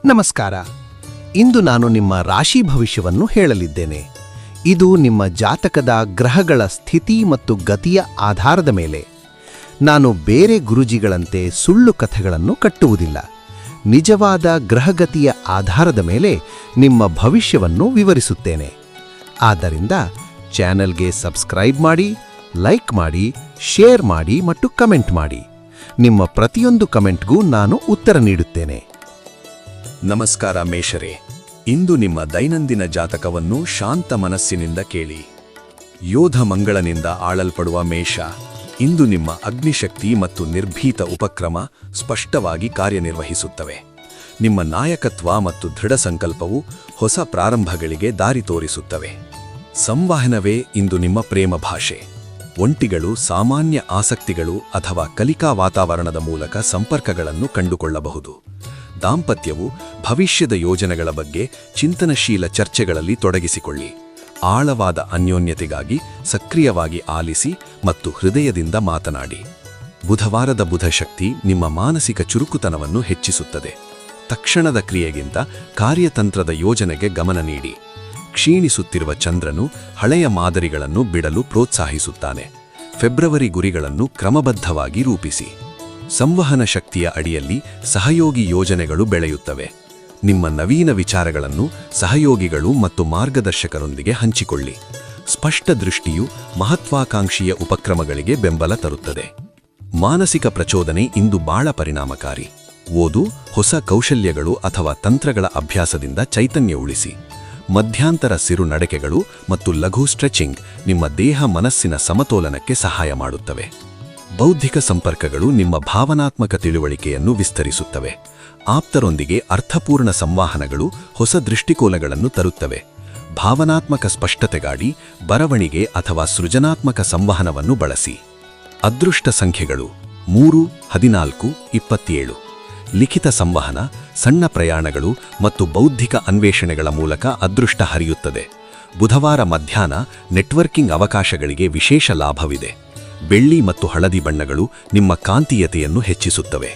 ನಮಸ್ಕಾರ. ಇಂದು ನಾನು ನಿಮ್ಮ ರಾಶಿ ಭವಿಷ್ಯವನ್ನು ಹೇಳಲಿದ್ದೇನೆ. ಇದು ನಿಮ್ಮ ಜಾತಕದ ಗ್ರಹಗಳ ಸ್ಥಿತಿ ಮತ್ತು ಗತಿಯ ಆಧಾರದ ಮೇಲೆ. ನಾನು ಬೇರೆ ಗುರುಜಿಗಳಂತೆ ಸುಳ್ಳು ಕಥೆಗಳನ್ನು ಕಟ್ಟುವುದಿಲ್ಲ. ನಿಜವಾದ ಗ್ರಹಗತಿಯ ಆಧಾರದ ಮೇಲೆ ನಿಮ್ಮ ಭವಿಷ್ಯವನ್ನು ವಿವರಿಸುತ್ತೇನೆ. ಆದ್ದರಿಂದ ಚಾನೆಲ್ಗೆ ಸಬ್ಸ್ಕ್ರೈಬ್ ಮಾಡಿ, ಲೈಕ್ ಮಾಡಿ, ಶೇರ್ ಮಾಡಿ ಮತ್ತು ಕಮೆಂಟ್ ಮಾಡಿ. ನಿಮ್ಮ ಪ್ರತಿಯೊಂದು ಕಮೆಂಟ್ಗೂ ನಾನು ಉತ್ತರ ನೀಡುತ್ತೇನೆ. ನಮಸ್ಕಾರ ಮೇಷರೇ, ಇಂದು ನಿಮ್ಮ ದೈನಂದಿನ ಜಾತಕವನ್ನು ಶಾಂತ ಮನಸ್ಸಿನಿಂದ ಕೇಳಿ. ಯೋಧ ಮಂಗಳನಿಂದ ಆಳಲ್ಪಡುವ ಮೇಷ, ಇಂದು ನಿಮ್ಮ ಅಗ್ನಿಶಕ್ತಿ ಮತ್ತು ನಿರ್ಭೀತ ಉಪಕ್ರಮ ಸ್ಪಷ್ಟವಾಗಿ ಕಾರ್ಯನಿರ್ವಹಿಸುತ್ತವೆ. ನಿಮ್ಮ ನಾಯಕತ್ವ ಮತ್ತು ದೃಢ ಸಂಕಲ್ಪವು ಹೊಸ ಪ್ರಾರಂಭಗಳಿಗೆ ದಾರಿ ತೋರಿಸುತ್ತವೆ. ಸಂವಹನವೇ ಇಂದು ನಿಮ್ಮ ಪ್ರೇಮ ಭಾಷೆ. ಒಂಟಿಗಳು ಸಾಮಾನ್ಯ ಆಸಕ್ತಿಗಳು ಅಥವಾ ಕಲಿಕಾ ವಾತಾವರಣದ ಮೂಲಕ ಸಂಪರ್ಕಗಳನ್ನು ಕಂಡುಕೊಳ್ಳಬಹುದು. ದಾಂಪತ್ಯವು ಭವಿಷ್ಯದ ಯೋಜನೆಗಳ ಬಗ್ಗೆ ಚಿಂತನಶೀಲ ಚರ್ಚೆಗಳಲ್ಲಿ ತೊಡಗಿಸಿಕೊಳ್ಳಿ. ಆಳವಾದ ಅನ್ಯೋನ್ಯತೆಗಾಗಿ ಸಕ್ರಿಯವಾಗಿ ಆಲಿಸಿ ಮತ್ತು ಹೃದಯದಿಂದ ಮಾತನಾಡಿ. ಬುಧವಾರದ ಬುಧಶಕ್ತಿ ನಿಮ್ಮ ಮಾನಸಿಕ ಚುರುಕುತನವನ್ನು ಹೆಚ್ಚಿಸುತ್ತದೆ. ತಕ್ಷಣದ ಕ್ರಿಯೆಗಿಂತ ಕಾರ್ಯತಂತ್ರದ ಯೋಜನೆಗೆ ಗಮನ ನೀಡಿ. ಕ್ಷೀಣಿಸುತ್ತಿರುವ ಚಂದ್ರನು ಹಳೆಯ ಮಾದರಿಗಳನ್ನು ಬಿಡಲು ಪ್ರೋತ್ಸಾಹಿಸುತ್ತಾನೆ. ಫೆಬ್ರವರಿ ಗುರಿಗಳನ್ನು ಕ್ರಮಬದ್ಧವಾಗಿ ರೂಪಿಸಿ. ಸಂವಹನ ಶಕ್ತಿಯ ಅಡಿಯಲ್ಲಿ ಸಹಯೋಗಿ ಯೋಜನೆಗಳು ಬೆಳೆಯುತ್ತವೆ. ನಿಮ್ಮ ನವೀನ ವಿಚಾರಗಳನ್ನು ಸಹಯೋಗಿಗಳು ಮತ್ತು ಮಾರ್ಗದರ್ಶಕರೊಂದಿಗೆ ಹಂಚಿಕೊಳ್ಳಿ. ಸ್ಪಷ್ಟ ದೃಷ್ಟಿಯು ಮಹತ್ವಾಕಾಂಕ್ಷೀಯ ಉಪಕ್ರಮಗಳಿಗೆ ಬೆಂಬಲ ತರುತ್ತದೆ. ಮಾನಸಿಕ ಪ್ರಚೋದನೆ ಇಂದು ಬಹಳ ಪರಿಣಾಮಕಾರಿ. ಓದು, ಹೊಸ ಕೌಶಲ್ಯಗಳು ಅಥವಾ ತಂತ್ರಗಳ ಅಭ್ಯಾಸದಿಂದ ಚೈತನ್ಯ ಉಳಿಸಿ. ಮಧ್ಯಂತರ ಸಿರು ನಡಕೆಗಳು ಮತ್ತು ಲಘು ಸ್ಟ್ರೆಚಿಂಗ್ ನಿಮ್ಮ ದೇಹ ಮನಸ್ಸಿನ ಸಮತೋಲನಕ್ಕೆ ಸಹಾಯ ಮಾಡುತ್ತವೆ. ಬೌದ್ಧಿಕ ಸಂಪರ್ಕಗಳು ನಿಮ್ಮ ಭಾವನಾತ್ಮಕ ತಿಳುವಳಿಕೆಯನ್ನು ವಿಸ್ತರಿಸುತ್ತವೆ. ಆಪ್ತರೊಂದಿಗೆ ಅರ್ಥಪೂರ್ಣ ಸಂವಹನಗಳು ಹೊಸ ದೃಷ್ಟಿಕೋನಗಳನ್ನು ತರುತ್ತವೆ. ಭಾವನಾತ್ಮಕ ಸ್ಪಷ್ಟತೆಗಾಗಿ ಬರವಣಿಗೆ ಅಥವಾ ಸೃಜನಾತ್ಮಕ ಸಂವಹನವನ್ನು ಬಳಸಿ. ಅದೃಷ್ಟ ಸಂಖ್ಯೆಗಳು 3, 14, 27. ಲಿಖಿತ ಸಂವಹನ, ಸಣ್ಣ ಪ್ರಯಾಣಗಳು ಮತ್ತು ಬೌದ್ಧಿಕ ಅನ್ವೇಷಣೆಗಳ ಮೂಲಕ ಅದೃಷ್ಟ ಹರಿಯುತ್ತದೆ. ಬುಧವಾರ ಮಧ್ಯಾಹ್ನ ನೆಟ್ವರ್ಕಿಂಗ್ ಅವಕಾಶಗಳಿಗೆ ವಿಶೇಷ ಲಾಭವಿದೆ. ಬೆಳ್ಳಿ ಮತ್ತು ಹಳದಿ ಬಣ್ಣಗಳು ನಿಮ್ಮ ಕಾಂತೀಯತೆಯನ್ನು ಹೆಚ್ಚಿಸುತ್ತವೆ.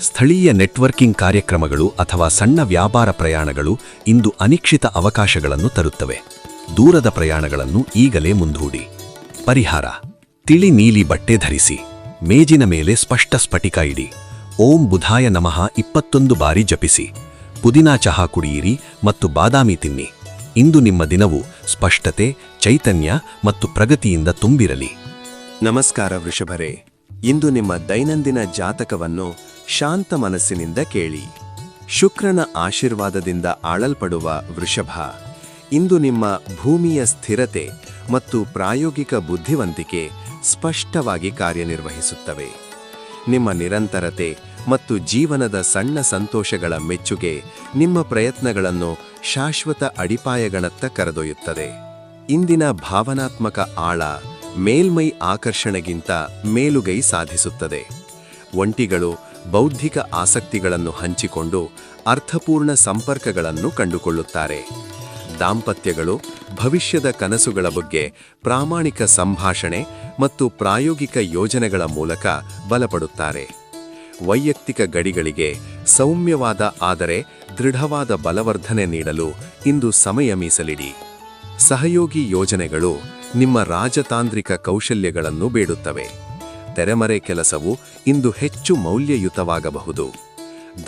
ಸ್ಥಳೀಯ ನೆಟ್ವರ್ಕಿಂಗ್ ಕಾರ್ಯಕ್ರಮಗಳು ಅಥವಾ ಸಣ್ಣ ವ್ಯಾಪಾರ ಪ್ರಯಾಣಗಳು ಇಂದು ಅನಿಶ್ಚಿತ ಅವಕಾಶಗಳನ್ನು ತರುತ್ತವೆ. ದೂರದ ಪ್ರಯಾಣಗಳನ್ನು ಈಗಲೇ ಮುಂದೂಡಿ. ಪರಿಹಾರ: ತಿಳಿ ನೀಲಿ ಬಟ್ಟೆ ಧರಿಸಿ. ಮೇಜಿನ ಮೇಲೆ ಸ್ಪಷ್ಟ ಸ್ಫಟಿಕ ಇಡಿ. ಓಂ ಬುಧಾಯ ನಮಃ 21 ಬಾರಿ ಜಪಿಸಿ. ಪುದೀನಾ ಚಹಾ ಕುಡಿಯಿರಿ ಮತ್ತು ಬಾದಾಮಿ ತಿನ್ನಿ. ಇಂದು ನಿಮ್ಮ ದಿನವು ಸ್ಪಷ್ಟತೆ, ಚೈತನ್ಯ ಮತ್ತು ಪ್ರಗತಿಯಿಂದ ತುಂಬಿರಲಿ. ನಮಸ್ಕಾರ ವೃಷಭರೇ, ಇಂದು ನಿಮ್ಮ ದೈನಂದಿನ ಜಾತಕವನ್ನು ಶಾಂತ ಮನಸ್ಸಿನಿಂದ ಕೇಳಿ. ಶುಕ್ರನ ಆಶೀರ್ವಾದದಿಂದ ಆಳಲ್ಪಡುವ ವೃಷಭ, ಇಂದು ನಿಮ್ಮ ಭೂಮಿಯ ಸ್ಥಿರತೆ ಮತ್ತು ಪ್ರಾಯೋಗಿಕ ಬುದ್ಧಿವಂತಿಕೆ ಸ್ಪಷ್ಟವಾಗಿ ಕಾರ್ಯನಿರ್ವಹಿಸುತ್ತವೆ. ನಿಮ್ಮ ನಿರಂತರತೆ ಮತ್ತು ಜೀವನದ ಸಣ್ಣ ಸಂತೋಷಗಳ ಮೆಚ್ಚುಗೆ ನಿಮ್ಮ ಪ್ರಯತ್ನಗಳನ್ನು ಶಾಶ್ವತ ಅಡಿಪಾಯಗಳತ್ತ ಕರೆದೊಯ್ಯುತ್ತದೆ. ಇಂದಿನ ಭಾವನಾತ್ಮಕ ಆಳ ಮೇಲ್ಮೈ ಆಕರ್ಷಣೆಗಿಂತ ಮೇಲುಗೈ ಸಾಧಿಸುತ್ತದೆ. ಒಂಟಿಗಳು ಬೌದ್ಧಿಕ ಆಸಕ್ತಿಗಳನ್ನು ಹಂಚಿಕೊಂಡು ಅರ್ಥಪೂರ್ಣ ಸಂಪರ್ಕಗಳನ್ನು ಕಂಡುಕೊಳ್ಳುತ್ತಾರೆ. ದಾಂಪತ್ಯಗಳು ಭವಿಷ್ಯದ ಕನಸುಗಳ ಬಗ್ಗೆ ಪ್ರಾಮಾಣಿಕ ಸಂಭಾಷಣೆ ಮತ್ತು ಪ್ರಾಯೋಗಿಕ ಯೋಜನೆಗಳ ಮೂಲಕ ಬಲಪಡುತ್ತಾರೆ. ವೈಯಕ್ತಿಕ ಗಡಿಗಳಿಗೆ ಸೌಮ್ಯವಾದ ಆದರೆ ದೃಢವಾದ ಬಲವರ್ಧನೆ ನೀಡಲು ಇಂದು ಸಮಯ ಮೀಸಲಿಡಿ. ಸಹಯೋಗಿ ಯೋಜನೆಗಳು ನಿಮ್ಮ ರಾಜತಾಂತ್ರಿಕ ಕೌಶಲ್ಯಗಳನ್ನು ಬೇಡುತ್ತವೆ. ತೆರೆಮರೆ ಕೆಲಸವು ಇಂದು ಹೆಚ್ಚು ಮೌಲ್ಯಯುತವಾಗಬಹುದು.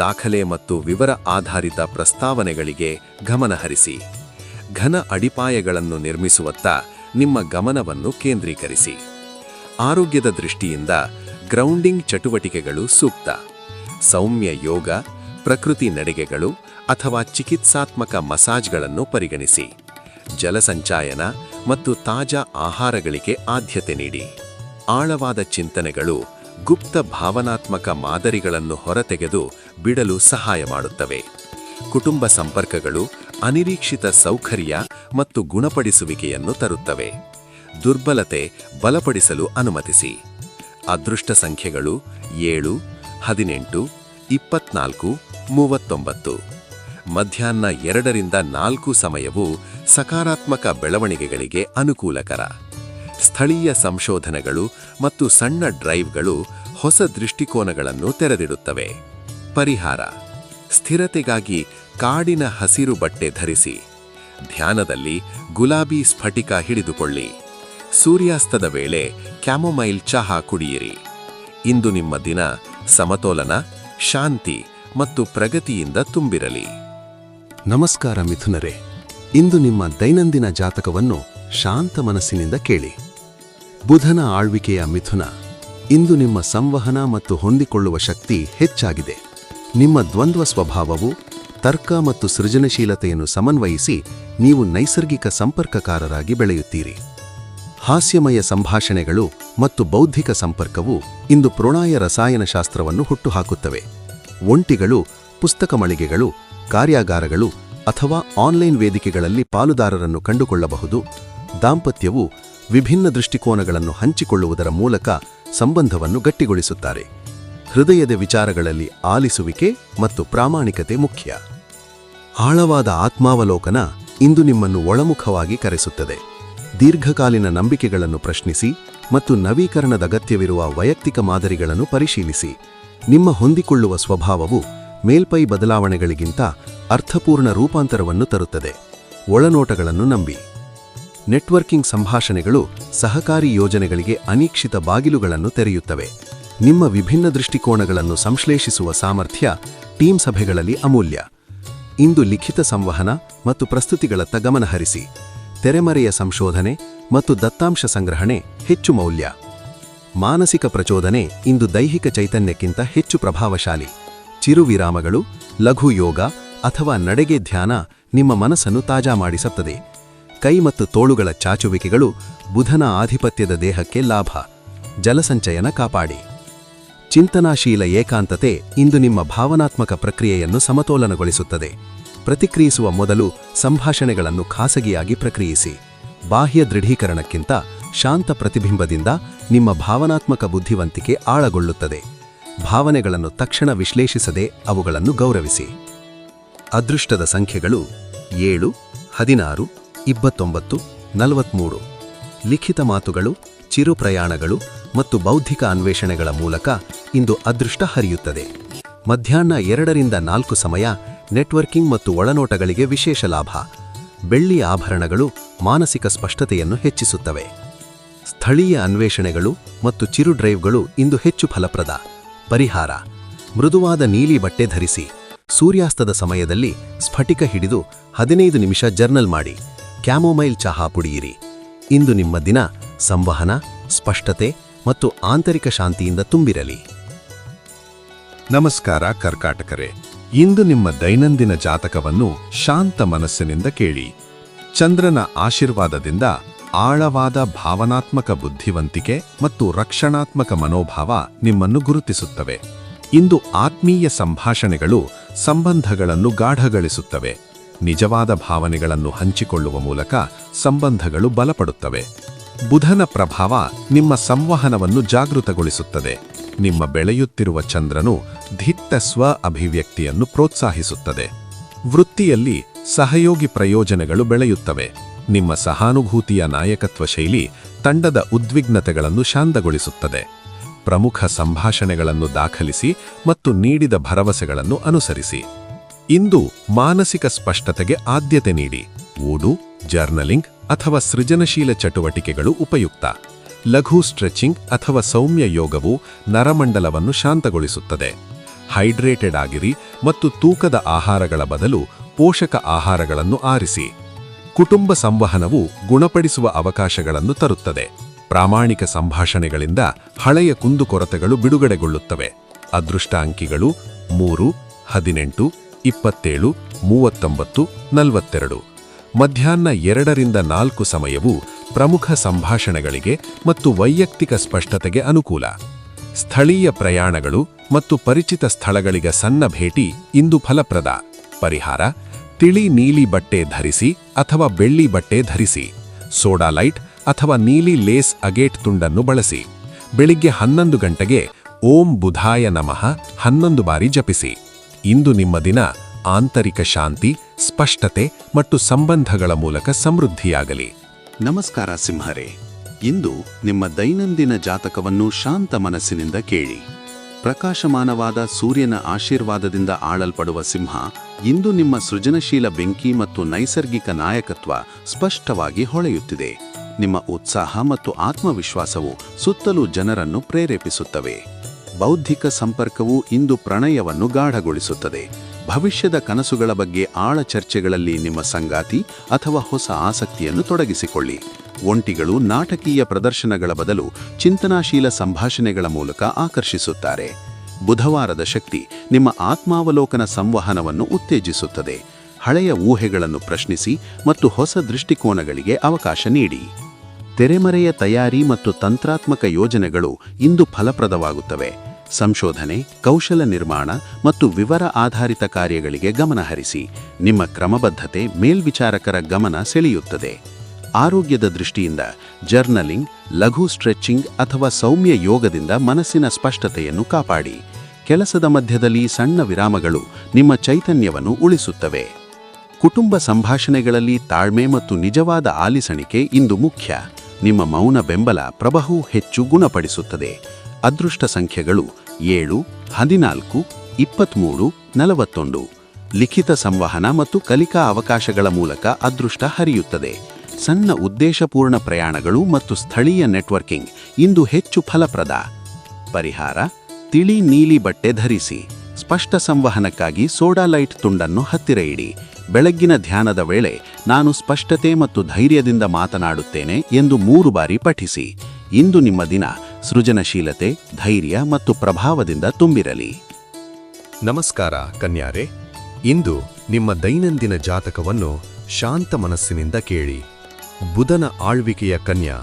ದಾಖಲೆ ಮತ್ತು ವಿವರ ಆಧಾರಿತ ಪ್ರಸ್ತಾವನೆಗಳಿಗೆ ಗಮನಹರಿಸಿ. ಘನ ಅಡಿಪಾಯಗಳನ್ನು ನಿರ್ಮಿಸುವತ್ತ ನಿಮ್ಮ ಗಮನವನ್ನು ಕೇಂದ್ರೀಕರಿಸಿ. ಆರೋಗ್ಯದ ದೃಷ್ಟಿಯಿಂದ ಗ್ರೌಂಡಿಂಗ್ ಚಟುವಟಿಕೆಗಳು ಸೂಕ್ತ. ಸೌಮ್ಯ ಯೋಗ, ಪ್ರಕೃತಿ ನಡಿಗೆಗಳು ಅಥವಾ ಚಿಕಿತ್ಸಾತ್ಮಕ ಮಸಾಜ್ಗಳನ್ನು ಪರಿಗಣಿಸಿ. ಜಲಸಂಚಾಯನ ಮತ್ತು ತಾಜಾ ಆಹಾರಗಳಿಗೆ ಆದ್ಯತೆ ನೀಡಿ. ಆಳವಾದ ಚಿಂತನೆಗಳು ಗುಪ್ತ ಭಾವನಾತ್ಮಕ ಮಾದರಿಗಳನ್ನು ಹೊರತೆಗೆದು ಬಿಡಲು ಸಹಾಯ ಮಾಡುತ್ತವೆ. ಕುಟುಂಬ ಸಂಪರ್ಕಗಳು ಅನಿರೀಕ್ಷಿತ ಸೌಕರ್ಯ ಮತ್ತು ಗುಣಪಡಿಸುವಿಕೆಯನ್ನು ತರುತ್ತವೆ. ದುರ್ಬಲತೆ ಬಲಪಡಿಸಲು ಅನುಮತಿಸಿ. ಅದೃಷ್ಟ ಸಂಖ್ಯೆಗಳು 7, 18, 24, 39. ಮಧ್ಯಾಹ್ನ 2 ರಿಂದ 4 ಸಮಯವು ಸಕಾರಾತ್ಮಕ ಬೆಳವಣಿಗೆಗಳಿಗೆ ಅನುಕೂಲಕರ. ಸ್ಥಳೀಯ ಸಂಶೋಧನೆಗಳು ಮತ್ತು ಸಣ್ಣ ಡ್ರೈವ್ಗಳು ಹೊಸ ದೃಷ್ಟಿಕೋನಗಳನ್ನು ತೆರೆದಿಡುತ್ತವೆ. ಪರಿಹಾರ: ಸ್ಥಿರತೆಗಾಗಿ ಕಾಡಿನ ಹಸಿರು ಬಟ್ಟೆ ಧರಿಸಿ. ಧ್ಯಾನದಲ್ಲಿ ಗುಲಾಬಿ ಸ್ಫಟಿಕ ಹಿಡಿದುಕೊಳ್ಳಿ. ಸೂರ್ಯಾಸ್ತದ ವೇಳೆ ಕ್ಯಾಮೊಮೈಲ್ ಚಹಾ ಕುಡಿಯಿರಿ. ಇಂದು ನಿಮ್ಮ ದಿನ ಸಮತೋಲನ, ಶಾಂತಿ ಮತ್ತು ಪ್ರಗತಿಯಿಂದ ತುಂಬಿರಲಿ. ನಮಸ್ಕಾರ ಮಿಥುನರೇ, ಇಂದು ನಿಮ್ಮ ದೈನಂದಿನ ಜಾತಕವನ್ನು ಶಾಂತ ಮನಸ್ಸಿನಿಂದ ಕೇಳಿ. ಬುಧನ ಆಳ್ವಿಕೆಯ ಮಿಥುನ. ಇಂದು ನಿಮ್ಮ ಸಂವಹನ ಮತ್ತು ಹೊಂದಿಕೊಳ್ಳುವ ಶಕ್ತಿ ಹೆಚ್ಚಾಗಿದೆ. ನಿಮ್ಮ ದ್ವಂದ್ವ ಸ್ವಭಾವವು ತರ್ಕ ಮತ್ತು ಸೃಜನಶೀಲತೆಯನ್ನು ಸಮನ್ವಯಿಸಿ ನೀವು ನೈಸರ್ಗಿಕ ಸಂಪರ್ಕಕಾರರಾಗಿ ಬೆಳೆಯುತ್ತೀರಿ. ಹಾಸ್ಯಮಯ ಸಂಭಾಷಣೆಗಳು ಮತ್ತು ಬೌದ್ಧಿಕ ಸಂಪರ್ಕವು ಇಂದು ಪ್ರಣಯ ರಸಾಯನಶಾಸ್ತ್ರವನ್ನು ಹುಟ್ಟುಹಾಕುತ್ತವೆ. ಒಂಟಿಗಳು, ಪುಸ್ತಕ ಮಳಿಗೆಗಳು, ಕಾರ್ಯಾಗಾರಗಳು ಅಥವಾ ಆನ್ಲೈನ್ ವೇದಿಕೆಗಳಲ್ಲಿ ಪಾಲುದಾರರನ್ನು ಕಂಡುಕೊಳ್ಳಬಹುದು. ದಾಂಪತ್ಯವು ವಿಭಿನ್ನ ದೃಷ್ಟಿಕೋನಗಳನ್ನು ಹಂಚಿಕೊಳ್ಳುವುದರ ಮೂಲಕ ಸಂಬಂಧವನ್ನು ಗಟ್ಟಿಗೊಳಿಸುತ್ತಾರೆ. ಹೃದಯದ ವಿಚಾರಗಳಲ್ಲಿ ಆಲಿಸುವಿಕೆ ಮತ್ತು ಪ್ರಾಮಾಣಿಕತೆ ಮುಖ್ಯ. ಆಳವಾದ ಆತ್ಮಾವಲೋಕನ ಇಂದು ನಿಮ್ಮನ್ನು ಒಳಮುಖವಾಗಿ ಕರೆಸುತ್ತದೆ. ದೀರ್ಘಕಾಲೀನ ನಂಬಿಕೆಗಳನ್ನು ಪ್ರಶ್ನಿಸಿ ಮತ್ತು ನವೀಕರಣದ ಅಗತ್ಯವಿರುವ ವೈಯಕ್ತಿಕ ಮಾದರಿಗಳನ್ನು ಪರಿಶೀಲಿಸಿ. ನಿಮ್ಮ ಹೊಂದಿಕೊಳ್ಳುವ ಸ್ವಭಾವವು ಮೇಲ್ಪೈ ಬದಲಾವಣೆಗಳಿಗಿಂತ ಅರ್ಥಪೂರ್ಣ ರೂಪಾಂತರವನ್ನು ತರುತ್ತದೆ. ಒಳನೋಟಗಳನ್ನು ನಂಬಿ. ನೆಟ್ವರ್ಕಿಂಗ್ ಸಂಭಾಷಣೆಗಳು ಸಹಕಾರಿ ಯೋಜನೆಗಳಿಗೆ ಅನಿರೀಕ್ಷಿತ ಬಾಗಿಲುಗಳನ್ನು ತೆರೆಯುತ್ತವೆ. ನಿಮ್ಮ ವಿಭಿನ್ನ ದೃಷ್ಟಿಕೋನಗಳನ್ನು ಸಂಶ್ಲೇಷಿಸುವ ಸಾಮರ್ಥ್ಯ ಟೀಮ್ ಸಭೆಗಳಲ್ಲಿ ಅಮೂಲ್ಯ. ಇಂದು ಲಿಖಿತ ಸಂವಹನ ಮತ್ತು ಪ್ರಸ್ತುತಿಗಳತ್ತ ಗಮನಹರಿಸಿ. ತೆರೆಮರೆಯ ಸಂಶೋಧನೆ ಮತ್ತು ದತ್ತಾಂಶ ಸಂಗ್ರಹಣೆ ಹೆಚ್ಚು ಮೌಲ್ಯ. ಮಾನಸಿಕ ಪ್ರಚೋದನೆ ಇಂದು ದೈಹಿಕ ಚೈತನ್ಯಕ್ಕಿಂತ ಹೆಚ್ಚು ಪ್ರಭಾವಶಾಲಿ. ಚಿರುವಿರಾಮಗಳು, ಲಘು ಯೋಗ ಅಥವಾ ನಡೆಗೆ ಧ್ಯಾನ ನಿಮ್ಮ ಮನಸ್ಸನ್ನು ತಾಜಾ ಮಾಡಿಸುತ್ತದೆ. ಕೈ ಮತ್ತು ತೋಳುಗಳ ಚಾಚುವಿಕೆಗಳು ಬುಧನ ಆಧಿಪತ್ಯದ ದೇಹಕ್ಕೆ ಲಾಭ. ಜಲಸಂಚಯನ ಕಾಪಾಡಿ. ಚಿಂತನಾಶೀಲ ಏಕಾಂತತೆ ಇಂದು ನಿಮ್ಮ ಭಾವನಾತ್ಮಕ ಪ್ರಕ್ರಿಯೆಯನ್ನು ಸಮತೋಲನಗೊಳಿಸುತ್ತದೆ. ಪ್ರತಿಕ್ರಿಯಿಸುವ ಮೊದಲು ಸಂಭಾಷಣೆಗಳನ್ನು ಖಾಸಗಿಯಾಗಿ ಪ್ರಕ್ರಿಯಿಸಿ. ಬಾಹ್ಯ ದೃಢೀಕರಣಕ್ಕಿಂತ ಶಾಂತ ಪ್ರತಿಬಿಂಬದಿಂದ ನಿಮ್ಮ ಭಾವನಾತ್ಮಕ ಬುದ್ಧಿವಂತಿಕೆ ಆಳಗೊಳ್ಳುತ್ತದೆ. ಭಾವನೆಗಳನ್ನು ತಕ್ಷಣ ವಿಶ್ಲೇಷಿಸದೆ ಅವುಗಳನ್ನು ಗೌರವಿಸಿ. ಅದೃಷ್ಟದ ಸಂಖ್ಯೆಗಳು 7, 16, 29, 43. ಲಿಖಿತ ಮಾತುಗಳು, ಚಿರು ಪ್ರಯಾಣಗಳು ಮತ್ತು ಬೌದ್ಧಿಕ ಅನ್ವೇಷಣೆಗಳ ಮೂಲಕ ಇಂದು ಅದೃಷ್ಟ ಹರಿಯುತ್ತದೆ. ಮಧ್ಯಾಹ್ನ 2ರಿಂದ 4 ಸಮಯ ನೆಟ್ವರ್ಕಿಂಗ್ ಮತ್ತು ಒಳನೋಟಗಳಿಗೆ ವಿಶೇಷ ಲಾಭ. ಬೆಳ್ಳಿ ಆಭರಣಗಳು ಮಾನಸಿಕ ಸ್ಪಷ್ಟತೆಯನ್ನು ಹೆಚ್ಚಿಸುತ್ತವೆ. ಸ್ಥಳೀಯ ಅನ್ವೇಷಣೆಗಳು ಮತ್ತು ಚಿರು ಡ್ರೈವ್ಗಳು ಇಂದು ಹೆಚ್ಚು ಫಲಪ್ರದ. ಪರಿಹಾರ: ಮೃದುವಾದ ನೀಲಿ ಬಟ್ಟೆ ಧರಿಸಿ. ಸೂರ್ಯಾಸ್ತದ ಸಮಯದಲ್ಲಿ ಸ್ಫಟಿಕ ಹಿಡಿದು 15 ನಿಮಿಷ ಜರ್ನಲ್ ಮಾಡಿ. ಕ್ಯಾಮೊಮೈಲ್ ಚಹಾ ಪುಡಿಯಿರಿ. ಇಂದು ನಿಮ್ಮ ದಿನ ಸಂವಹನ, ಸ್ಪಷ್ಟತೆ ಮತ್ತು ಆಂತರಿಕ ಶಾಂತಿಯಿಂದ ತುಂಬಿರಲಿ. ನಮಸ್ಕಾರ ಕರ್ಕಾಟಕರೇ, ಇಂದು ನಿಮ್ಮ ದೈನಂದಿನ ಜಾತಕವನ್ನು ಶಾಂತ ಮನಸ್ಸಿನಿಂದ ಕೇಳಿ. ಚಂದ್ರನ ಆಶೀರ್ವಾದದಿಂದ ಆಳವಾದ ಭಾವನಾತ್ಮಕ ಬುದ್ಧಿವಂತಿಕೆ ಮತ್ತು ರಕ್ಷಣಾತ್ಮಕ ಮನೋಭಾವ ನಿಮ್ಮನ್ನು ಗುರುತಿಸುತ್ತವೆ. ಇಂದು ಆತ್ಮೀಯ ಸಂಭಾಷಣೆಗಳು ಸಂಬಂಧಗಳನ್ನು ಗಾಢಗೊಳಿಸುತ್ತವೆ. ನಿಜವಾದ ಭಾವನೆಗಳನ್ನು ಹಂಚಿಕೊಳ್ಳುವ ಮೂಲಕ ಸಂಬಂಧಗಳು ಬಲಪಡುತ್ತವೆ. ಬುಧನ ಪ್ರಭಾವ ನಿಮ್ಮ ಸಂವಹನವನ್ನು ಜಾಗೃತಗೊಳಿಸುತ್ತದೆ. ನಿಮ್ಮ ಬೆಳೆಯುತ್ತಿರುವ ಚಂದ್ರನು ದಿಟ್ಟ ಸ್ವ ಅಭಿವ್ಯಕ್ತಿಯನ್ನು ಪ್ರೋತ್ಸಾಹಿಸುತ್ತದೆ. ವೃತ್ತಿಯಲ್ಲಿ ಸಹಯೋಗಿ ಪ್ರಯೋಜನಗಳು ಬೆಳೆಯುತ್ತವೆ. ನಿಮ್ಮ ಸಹಾನುಭೂತಿಯ ನಾಯಕತ್ವ ಶೈಲಿ ತಂಡದ ಉದ್ವಿಗ್ನತೆಗಳನ್ನು ಶಾಂತಗೊಳಿಸುತ್ತದೆ. ಪ್ರಮುಖ ಸಂಭಾಷಣೆಗಳನ್ನು ದಾಖಲಿಸಿ ಮತ್ತು ನೀಡಿದ ಭರವಸೆಗಳನ್ನು ಅನುಸರಿಸಿ. ಇಂದು ಮಾನಸಿಕ ಸ್ಪಷ್ಟತೆಗೆ ಆದ್ಯತೆ ನೀಡಿ. ಓಡು, ಜರ್ನಲಿಂಗ್ ಅಥವಾ ಸೃಜನಶೀಲ ಚಟುವಟಿಕೆಗಳು ಉಪಯುಕ್ತ. ಲಘು ಸ್ಟ್ರೆಚಿಂಗ್ ಅಥವಾ ಸೌಮ್ಯ ಯೋಗವು ನರಮಂಡಲವನ್ನು ಶಾಂತಗೊಳಿಸುತ್ತದೆ. ಹೈಡ್ರೇಟೆಡ್ ಆಗಿರಿ ಮತ್ತು ತೂಕದ ಆಹಾರಗಳ ಬದಲು ಪೋಷಕ ಆಹಾರಗಳನ್ನು ಆರಿಸಿ. ಕುಟುಂಬ ಸಂವಹನವು ಗುಣಪಡಿಸುವ ಅವಕಾಶಗಳನ್ನು ತರುತ್ತದೆ. ಪ್ರಾಮಾಣಿಕ ಸಂಭಾಷಣೆಗಳಿಂದ ಹಳೆಯ ಕುಂದುಕೊರತೆಗಳು ಬಿಡುಗಡೆಗೊಳ್ಳುತ್ತವೆ. ಅದೃಷ್ಟ ಅಂಕಿಗಳು 3, 18, 27, 39, 42. ಮಧ್ಯಾಹ್ನ 2ರಿಂದ 4 ಸಮಯವು ಪ್ರಮುಖ ಸಂಭಾಷಣೆಗಳಿಗೆ ಮತ್ತು ವೈಯಕ್ತಿಕ ಸ್ಪಷ್ಟತೆಗೆ ಅನುಕೂಲ. ಸ್ಥಳೀಯ ಪ್ರಯಾಣಗಳು ಮತ್ತು ಪರಿಚಿತ ಸ್ಥಳಗಳಿಗೆ ಸಣ್ಣ ಭೇಟಿ ಇಂದು ಫಲಪ್ರದ. ಪರಿಹಾರ: ತಿಳಿ ನೀಲಿ ಬಟ್ಟೆ ಧರಿಸಿ ಅಥವಾ ಬೆಳ್ಳಿ ಬಟ್ಟೆ ಧರಿಸಿ. ಸೋಡಾ ಲೈಟ್ ಅಥವಾ ನೀಲಿ ಲೇಸ್ ಅಗೇಟ್ ತುಂಡನ್ನು ಬಳಸಿ. ಬೆಳಿಗ್ಗೆ 11 ಗಂಟೆಗೆ ಓಂ ಬುಧಾಯ ನಮಃ 11 ಬಾರಿ ಜಪಿಸಿ. ಇಂದು ನಿಮ್ಮ ದಿನ ಆಂತರಿಕ ಶಾಂತಿ, ಸ್ಪಷ್ಟತೆ ಮತ್ತು ಸಂಬಂಧಗಳ ಮೂಲಕ ಸಮೃದ್ಧಿಯಾಗಲಿ. ನಮಸ್ಕಾರ ಸಿಂಹರೇ, ಇಂದು ನಿಮ್ಮ ದೈನಂದಿನ ಜಾತಕವನ್ನು ಶಾಂತ ಮನಸ್ಸಿನಿಂದ ಕೇಳಿ. ಪ್ರಕಾಶಮಾನವಾದ ಸೂರ್ಯನ ಆಶೀರ್ವಾದದಿಂದ ಆಳಲ್ಪಡುವ ಸಿಂಹ ಇಂದು ನಿಮ್ಮ ಸೃಜನಶೀಲ ಬೆಂಕಿ ಮತ್ತು ನೈಸರ್ಗಿಕ ನಾಯಕತ್ವ ಸ್ಪಷ್ಟವಾಗಿ ಹೊಳೆಯುತ್ತಿದೆ. ನಿಮ್ಮ ಉತ್ಸಾಹ ಮತ್ತು ಆತ್ಮವಿಶ್ವಾಸವು ಸುತ್ತಲೂ ಜನರನ್ನು ಪ್ರೇರೇಪಿಸುತ್ತವೆ. ಬೌದ್ಧಿಕ ಸಂಪರ್ಕವು ಇಂದು ಪ್ರಣಯವನ್ನು ಗಾಢಗೊಳಿಸುತ್ತದೆ. ಭವಿಷ್ಯದ ಕನಸುಗಳ ಬಗ್ಗೆ ಆಳ ಚರ್ಚೆಗಳಲ್ಲಿ ನಿಮ್ಮ ಸಂಗಾತಿ ಅಥವಾ ಹೊಸ ಆಸಕ್ತಿಯನ್ನು ತೊಡಗಿಸಿಕೊಳ್ಳಿ. ಒಂಟಿಗಳು ನಾಟಕೀಯ ಪ್ರದರ್ಶನಗಳ ಬದಲು ಚಿಂತನಾಶೀಲ ಸಂಭಾಷಣೆಗಳ ಮೂಲಕ ಆಕರ್ಷಿಸುತ್ತಾರೆ. ಬುಧವಾರದ ಶಕ್ತಿ ನಿಮ್ಮ ಆತ್ಮಾವಲೋಕನ ಸಂವಹನವನ್ನು ಉತ್ತೇಜಿಸುತ್ತದೆ. ಹಳೆಯ ಊಹೆಗಳನ್ನು ಪ್ರಶ್ನಿಸಿ ಮತ್ತು ಹೊಸ ದೃಷ್ಟಿಕೋನಗಳಿಗೆ ಅವಕಾಶ ನೀಡಿ. ತೆರೆಮರೆಯ ತಯಾರಿ ಮತ್ತು ತಂತ್ರಾತ್ಮಕ ಯೋಜನೆಗಳು ಇಂದು ಫಲಪ್ರದವಾಗುತ್ತವೆ. ಸಂಶೋಧನೆ, ಕೌಶಲ ನಿರ್ಮಾಣ ಮತ್ತು ವಿವರ ಆಧಾರಿತ ಕಾರ್ಯಗಳಿಗೆ ಗಮನಹರಿಸಿ. ನಿಮ್ಮ ಕ್ರಮಬದ್ಧತೆ ಮೇಲ್ವಿಚಾರಕರ ಗಮನ ಸೆಳೆಯುತ್ತದೆ. ಆರೋಗ್ಯದ ದೃಷ್ಟಿಯಿಂದ ಜರ್ನಲಿಂಗ್, ಲಘು ಸ್ಟ್ರೆಚಿಂಗ್ ಅಥವಾ ಸೌಮ್ಯ ಯೋಗದಿಂದ ಮನಸ್ಸಿನ ಸ್ಪಷ್ಟತೆಯನ್ನು ಕಾಪಾಡಿ. ಕೆಲಸದ ಮಧ್ಯದಲ್ಲಿ ಸಣ್ಣ ವಿರಾಮಗಳು ನಿಮ್ಮ ಚೈತನ್ಯವನ್ನು ಉಳಿಸುತ್ತವೆ. ಕುಟುಂಬ ಸಂಭಾಷಣೆಗಳಲ್ಲಿ ತಾಳ್ಮೆ ಮತ್ತು ನಿಜವಾದ ಆಲಿಸಣಿಕೆ ಇಂದು ಮುಖ್ಯ. ನಿಮ್ಮ ಮೌನ ಬೆಂಬಲ ಪ್ರಬಹು ಹೆಚ್ಚು ಗುಣಪಡಿಸುತ್ತದೆ. ಅದೃಷ್ಟ ಸಂಖ್ಯೆಗಳು 7, 14, 23, 41. ಲಿಖಿತ ಸಂವಹನ ಮತ್ತು ಕಲಿಕಾ ಅವಕಾಶಗಳ ಮೂಲಕ ಅದೃಷ್ಟ ಹರಿಯುತ್ತದೆ. ಸಣ್ಣ ಉದ್ದೇಶಪೂರ್ಣ ಪ್ರಯಾಣಗಳು ಮತ್ತು ಸ್ಥಳೀಯ ನೆಟ್ವರ್ಕಿಂಗ್ ಇಂದು ಹೆಚ್ಚು ಫಲಪ್ರದ. ಪರಿಹಾರ: ತಿಳಿ ನೀಲಿ ಬಟ್ಟೆ ಧರಿಸಿ. ಸ್ಪಷ್ಟ ಸಂವಹನಕ್ಕಾಗಿ ಸೋಡಾ ಲೈಟ್ ತುಂಡನ್ನು ಹತ್ತಿರ ಇಡಿ. ಬೆಳಗ್ಗಿನ ಧ್ಯಾನದ ವೇಳೆ ನಾನು ಸ್ಪಷ್ಟತೆ ಮತ್ತು ಧೈರ್ಯದಿಂದ ಮಾತನಾಡುತ್ತೇನೆ ಎಂದು 3 ಬಾರಿ ಪಠಿಸಿ. ಇಂದು ನಿಮ್ಮ ದಿನ ಸೃಜನಶೀಲತೆ, ಧೈರ್ಯ ಮತ್ತು ಪ್ರಭಾವದಿಂದ ತುಂಬಿರಲಿ. ನಮಸ್ಕಾರ ಕನ್ಯಾರೆ, ಇಂದು ನಿಮ್ಮ ದೈನಂದಿನ ಜಾತಕವನ್ನು ಶಾಂತ ಮನಸ್ಸಿನಿಂದ ಕೇಳಿ. ಬುಧನ ಆಳ್ವಿಕೆಯ ಕನ್ಯಾ,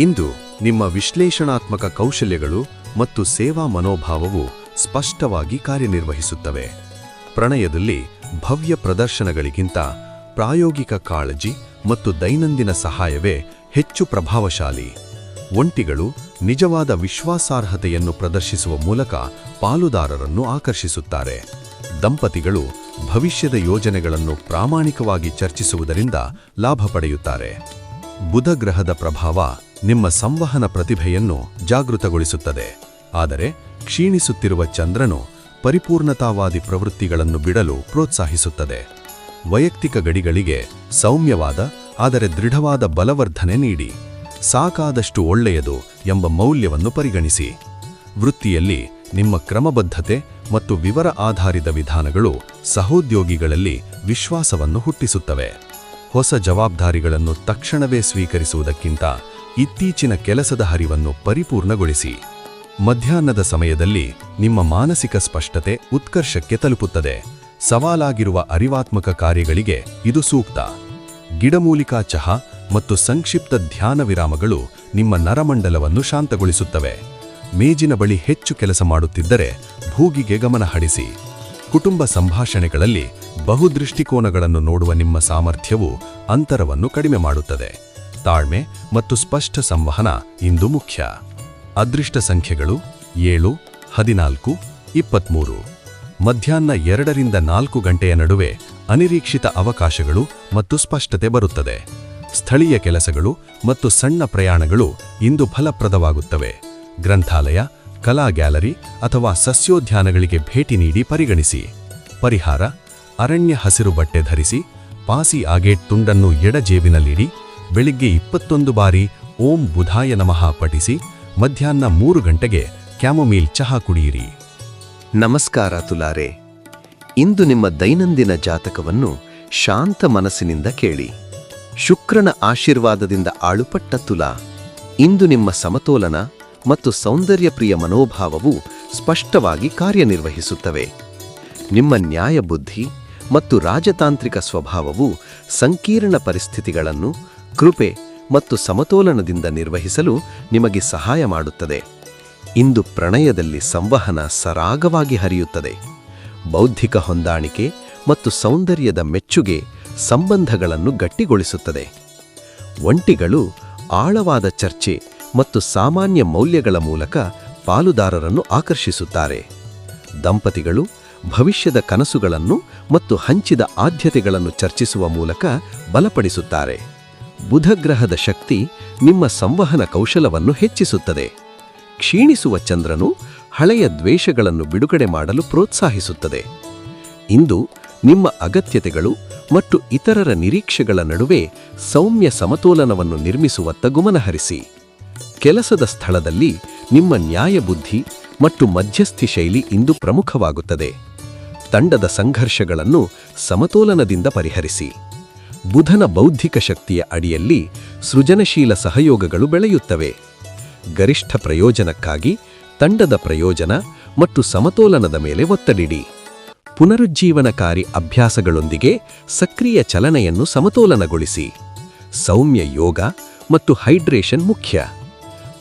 ಇಂದು ನಿಮ್ಮ ವಿಶ್ಲೇಷಣಾತ್ಮಕ ಕೌಶಲ್ಯಗಳು ಮತ್ತು ಸೇವಾ ಮನೋಭಾವವು ಸ್ಪಷ್ಟವಾಗಿ ಕಾರ್ಯನಿರ್ವಹಿಸುತ್ತವೆ. ಪ್ರಣಯದಲ್ಲಿ ಭವ್ಯ ಪ್ರದರ್ಶನಗಳಿಗಿಂತ ಪ್ರಾಯೋಗಿಕ ಕಾಳಜಿ ಮತ್ತು ದೈನಂದಿನ ಸಹಾಯವೇ ಹೆಚ್ಚು ಪ್ರಭಾವಶಾಲಿ. ಒಂಟಿಗಳು ನಿಜವಾದ ವಿಶ್ವಾಸಾರ್ಹತೆಯನ್ನು ಪ್ರದರ್ಶಿಸುವ ಮೂಲಕ ಪಾಲುದಾರರನ್ನು ಆಕರ್ಷಿಸುತ್ತಾರೆ. ದಂಪತಿಗಳು ಭವಿಷ್ಯದ ಯೋಜನೆಗಳನ್ನು ಪ್ರಾಮಾಣಿಕವಾಗಿ ಚರ್ಚಿಸುವುದರಿಂದ ಲಾಭ ಪಡೆಯುತ್ತಾರೆ. ಬುಧ ಗ್ರಹದ ಪ್ರಭಾವ ನಿಮ್ಮ ಸಂವಹನ ಪ್ರತಿಭೆಯನ್ನು ಜಾಗೃತಗೊಳಿಸುತ್ತದೆ. ಆದರೆ ಕ್ಷೀಣಿಸುತ್ತಿರುವ ಚಂದ್ರನು ಪರಿಪೂರ್ಣತಾವಾದಿ ಪ್ರವೃತ್ತಿಗಳನ್ನು ಬಿಡಲು ಪ್ರೋತ್ಸಾಹಿಸುತ್ತದೆ. ವೈಯಕ್ತಿಕ ಗಡಿಗಳಿಗೆ ಸೌಮ್ಯವಾದ ಆದರೆ ದೃಢವಾದ ಬಲವರ್ಧನೆ ನೀಡಿ. ಸಾಕಾದಷ್ಟು ಒಳ್ಳೆಯದು ಎಂಬ ಮೌಲ್ಯವನ್ನು ಪರಿಗಣಿಸಿ. ವೃತ್ತಿಯಲ್ಲಿ ನಿಮ್ಮ ಕ್ರಮಬದ್ಧತೆ ಮತ್ತು ವಿವರ ಆಧಾರಿತ ವಿಧಾನಗಳು ಸಹೋದ್ಯೋಗಿಗಳಲ್ಲಿ ವಿಶ್ವಾಸವನ್ನು ಹುಟ್ಟಿಸುತ್ತವೆ. ಹೊಸ ಜವಾಬ್ದಾರಿಗಳನ್ನು ತಕ್ಷಣವೇ ಸ್ವೀಕರಿಸುವುದಕ್ಕಿಂತ ಇತ್ತೀಚಿನ ಕೆಲಸದ ಹರಿವನ್ನು ಪರಿಪೂರ್ಣಗೊಳಿಸಿ. ಮಧ್ಯಾಹ್ನದ ಸಮಯದಲ್ಲಿ ನಿಮ್ಮ ಮಾನಸಿಕ ಸ್ಪಷ್ಟತೆ ಉತ್ಕರ್ಷಕ್ಕೆ ತಲುಪುತ್ತದೆ. ಸವಾಲಾಗಿರುವ ಅರಿವಾತ್ಮಕ ಕಾರ್ಯಗಳಿಗೆ ಇದು ಸೂಕ್ತ. ಗಿಡಮೂಲಿಕಾ ಚಹಾ ಮತ್ತು ಸಂಕ್ಷಿಪ್ತ ಧ್ಯಾನ ವಿರಾಮಗಳು ನಿಮ್ಮ ನರಮಂಡಲವನ್ನು ಶಾಂತಗೊಳಿಸುತ್ತವೆ. ಮೇಜಿನ ಬಳಿ ಹೆಚ್ಚು ಕೆಲಸ ಮಾಡುತ್ತಿದ್ದರೆ ಭೂಗಿಗೆ ಗಮನ ಹರಿಸಿ. ಕುಟುಂಬ ಸಂಭಾಷಣೆಗಳಲ್ಲಿ ಬಹುದೃಷ್ಟಿಕೋನಗಳನ್ನು ನೋಡುವ ನಿಮ್ಮ ಸಾಮರ್ಥ್ಯವು ಅಂತರವನ್ನು ಕಡಿಮೆ ಮಾಡುತ್ತದೆ. ತಾಳ್ಮೆ ಮತ್ತು ಸ್ಪಷ್ಟ ಸಂವಹನ ಇಂದು ಮುಖ್ಯ. ಅದೃಷ್ಟ ಸಂಖ್ಯೆಗಳು 7, 14, 23. ಮಧ್ಯಾಹ್ನ 2 ರಿಂದ 4 ಗಂಟೆಯ ನಡುವೆ ಅನಿರೀಕ್ಷಿತ ಅವಕಾಶಗಳು ಮತ್ತು ಸ್ಪಷ್ಟತೆ ಬರುತ್ತದೆ. ಸ್ಥಳೀಯ ಕೆಲಸಗಳು ಮತ್ತು ಸಣ್ಣ ಪ್ರಯಾಣಗಳು ಇಂದು ಫಲಪ್ರದವಾಗುತ್ತವೆ. ಗ್ರಂಥಾಲಯ, ಕಲಾ ಗ್ಯಾಲರಿ ಅಥವಾ ಸಸ್ಯೋದ್ಯಾನಗಳಿಗೆ ಭೇಟಿ ನೀಡಿ ಪರಿಗಣಿಸಿ. ಪರಿಹಾರ: ಅರಣ್ಯ ಹಸಿರು ಬಟ್ಟೆ ಧರಿಸಿ. ಪಾಸಿ ಆಗೇಟ್ ತುಂಡನ್ನು ಎಡ ಜೇಬಿನಲ್ಲಿಡಿ. ಬೆಳಿಗ್ಗೆ 21 ಬಾರಿ ಓಂ ಬುಧಾಯ ನಮಃ ಪಠಿಸಿ. ಮಧ್ಯಾಹ್ನ 3 ಗಂಟೆಗೆ ಕ್ಯಾಮೊಮೀಲ್ ಚಹಾ ಕುಡಿಯಿರಿ. ನಮಸ್ಕಾರ ತುಲಾರೆ, ಇಂದು ನಿಮ್ಮ ದೈನಂದಿನ ಜಾತಕವನ್ನು ಶಾಂತ ಮನಸ್ಸಿನಿಂದ ಕೇಳಿ. ಶುಕ್ರನ ಆಶೀರ್ವಾದದಿಂದ ಆಳುಪಟ್ಟ ತುಲಾ, ಇಂದು ನಿಮ್ಮ ಸಮತೋಲನ ಮತ್ತು ಸೌಂದರ್ಯಪ್ರಿಯ ಮನೋಭಾವವು ಸ್ಪಷ್ಟವಾಗಿ ಕಾರ್ಯನಿರ್ವಹಿಸುತ್ತವೆ. ನಿಮ್ಮ ನ್ಯಾಯಬುದ್ಧಿ ಮತ್ತು ರಾಜತಾಂತ್ರಿಕ ಸ್ವಭಾವವು ಸಂಕೀರ್ಣ ಪರಿಸ್ಥಿತಿಗಳನ್ನು ಕೃಪೆ ಮತ್ತು ಸಮತೋಲನದಿಂದ ನಿರ್ವಹಿಸಲು ನಿಮಗೆ ಸಹಾಯ ಮಾಡುತ್ತದೆ. ಇಂದು ಪ್ರಣಯದಲ್ಲಿ ಸಂವಹನ ಸರಾಗವಾಗಿ ಹರಿಯುತ್ತದೆ. ಬೌದ್ಧಿಕ ಹೊಂದಾಣಿಕೆ ಮತ್ತು ಸೌಂದರ್ಯದ ಮೆಚ್ಚುಗೆ ಸಂಬಂಧಗಳನ್ನು ಗಟ್ಟಿಗೊಳಿಸುತ್ತದೆ. ಒಂಟಿಗಳು ಆಳವಾದ ಚರ್ಚೆ ಮತ್ತು ಸಾಮಾನ್ಯ ಮೌಲ್ಯಗಳ ಮೂಲಕ ಪಾಲುದಾರರನ್ನು ಆಕರ್ಷಿಸುತ್ತಾರೆ. ದಂಪತಿಗಳು ಭವಿಷ್ಯದ ಕನಸುಗಳನ್ನು ಮತ್ತು ಹಂಚಿದ ಆದ್ಯತೆಗಳನ್ನು ಚರ್ಚಿಸುವ ಮೂಲಕ ಬಲಪಡಿಸುತ್ತಾರೆ. ಬುಧಗ್ರಹದ ಶಕ್ತಿ ನಿಮ್ಮ ಸಂವಹನ ಕೌಶಲವನ್ನು ಹೆಚ್ಚಿಸುತ್ತದೆ. ಕ್ಷೀಣಿಸುವ ಚಂದ್ರನು ಹಳೆಯ ದ್ವೇಷಗಳನ್ನು ಬಿಡುಗಡೆ ಮಾಡಲು ಪ್ರೋತ್ಸಾಹಿಸುತ್ತದೆ. ಇಂದು ನಿಮ್ಮ ಅಗತ್ಯತೆಗಳು ಮತ್ತು ಇತರರ ನಿರೀಕ್ಷೆಗಳ ನಡುವೆ ಸೌಮ್ಯ ಸಮತೋಲನವನ್ನು ನಿರ್ಮಿಸುವತ್ತ ಗಮನಹರಿಸಿ. ಕೆಲಸದ ಸ್ಥಳದಲ್ಲಿ ನಿಮ್ಮ ನ್ಯಾಯಬುದ್ಧಿ ಮತ್ತು ಮಧ್ಯಸ್ಥಿ ಶೈಲಿ ಇಂದು ಪ್ರಮುಖವಾಗುತ್ತದೆ. ತಂಡದ ಸಂಘರ್ಷಗಳನ್ನು ಸಮತೋಲನದಿಂದ ಪರಿಹರಿಸಿ. ಬುಧನ ಬೌದ್ಧಿಕ ಶಕ್ತಿಯ ಅಡಿಯಲ್ಲಿ ಸೃಜನಶೀಲ ಸಹಯೋಗಗಳು ಬೆಳೆಯುತ್ತವೆ. ಗರಿಷ್ಠ ಪ್ರಯೋಜನಕ್ಕಾಗಿ ತಂಡದ ಪ್ರಯೋಜನ ಮತ್ತು ಸಮತೋಲನದ ಮೇಲೆ ಒತ್ತಡಿಡಿ. ಪುನರುಜ್ಜೀವನಕಾರಿ ಅಭ್ಯಾಸಗಳೊಂದಿಗೆ ಸಕ್ರಿಯ ಚಲನೆಯನ್ನು ಸಮತೋಲನಗೊಳಿಸಿ. ಸೌಮ್ಯ ಯೋಗ ಮತ್ತು ಹೈಡ್ರೇಷನ್ ಮುಖ್ಯ.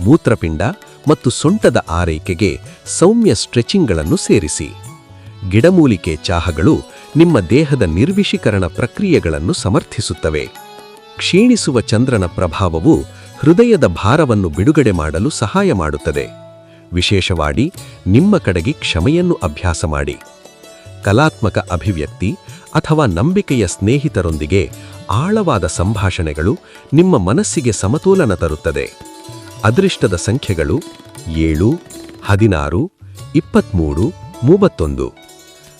ಮೂತ್ರಪಿಂಡ ಮತ್ತು ಸೊಂಟದ ಆರೈಕೆಗೆ ಸೌಮ್ಯ ಸ್ಟ್ರೆಚಿಂಗ್ಗಳನ್ನು ಸೇರಿಸಿ. ಗಿಡಮೂಲಿಕೆ ಚಾಹಗಳು ನಿಮ್ಮ ದೇಹದ ನಿರ್ವಿಷೀಕರಣ ಪ್ರಕ್ರಿಯೆಗಳನ್ನು ಸಮರ್ಥಿಸುತ್ತವೆ. ಕ್ಷೀಣಿಸುವ ಚಂದ್ರನ ಪ್ರಭಾವವು ಹೃದಯದ ಭಾರವನ್ನು ಬಿಡುಗಡೆ ಮಾಡಲು ಸಹಾಯ ಮಾಡುತ್ತದೆ. ವಿಶೇಷವಾಗಿ ನಿಮ್ಮ ಕಡೆಗೆ ಕ್ಷಮೆಯನ್ನು ಅಭ್ಯಾಸ ಮಾಡಿ. ಕಲಾತ್ಮಕ ಅಭಿವ್ಯಕ್ತಿ ಅಥವಾ ನಂಬಿಕೆಯ ಸ್ನೇಹಿತರೊಂದಿಗೆ ಆಳವಾದ ಸಂಭಾಷಣೆಗಳು ನಿಮ್ಮ ಮನಸ್ಸಿಗೆ ಸಮತೋಲನ ತರುತ್ತದೆ. ಅದೃಷ್ಟದ ಸಂಖ್ಯೆಗಳು 7, 16, 23, 31.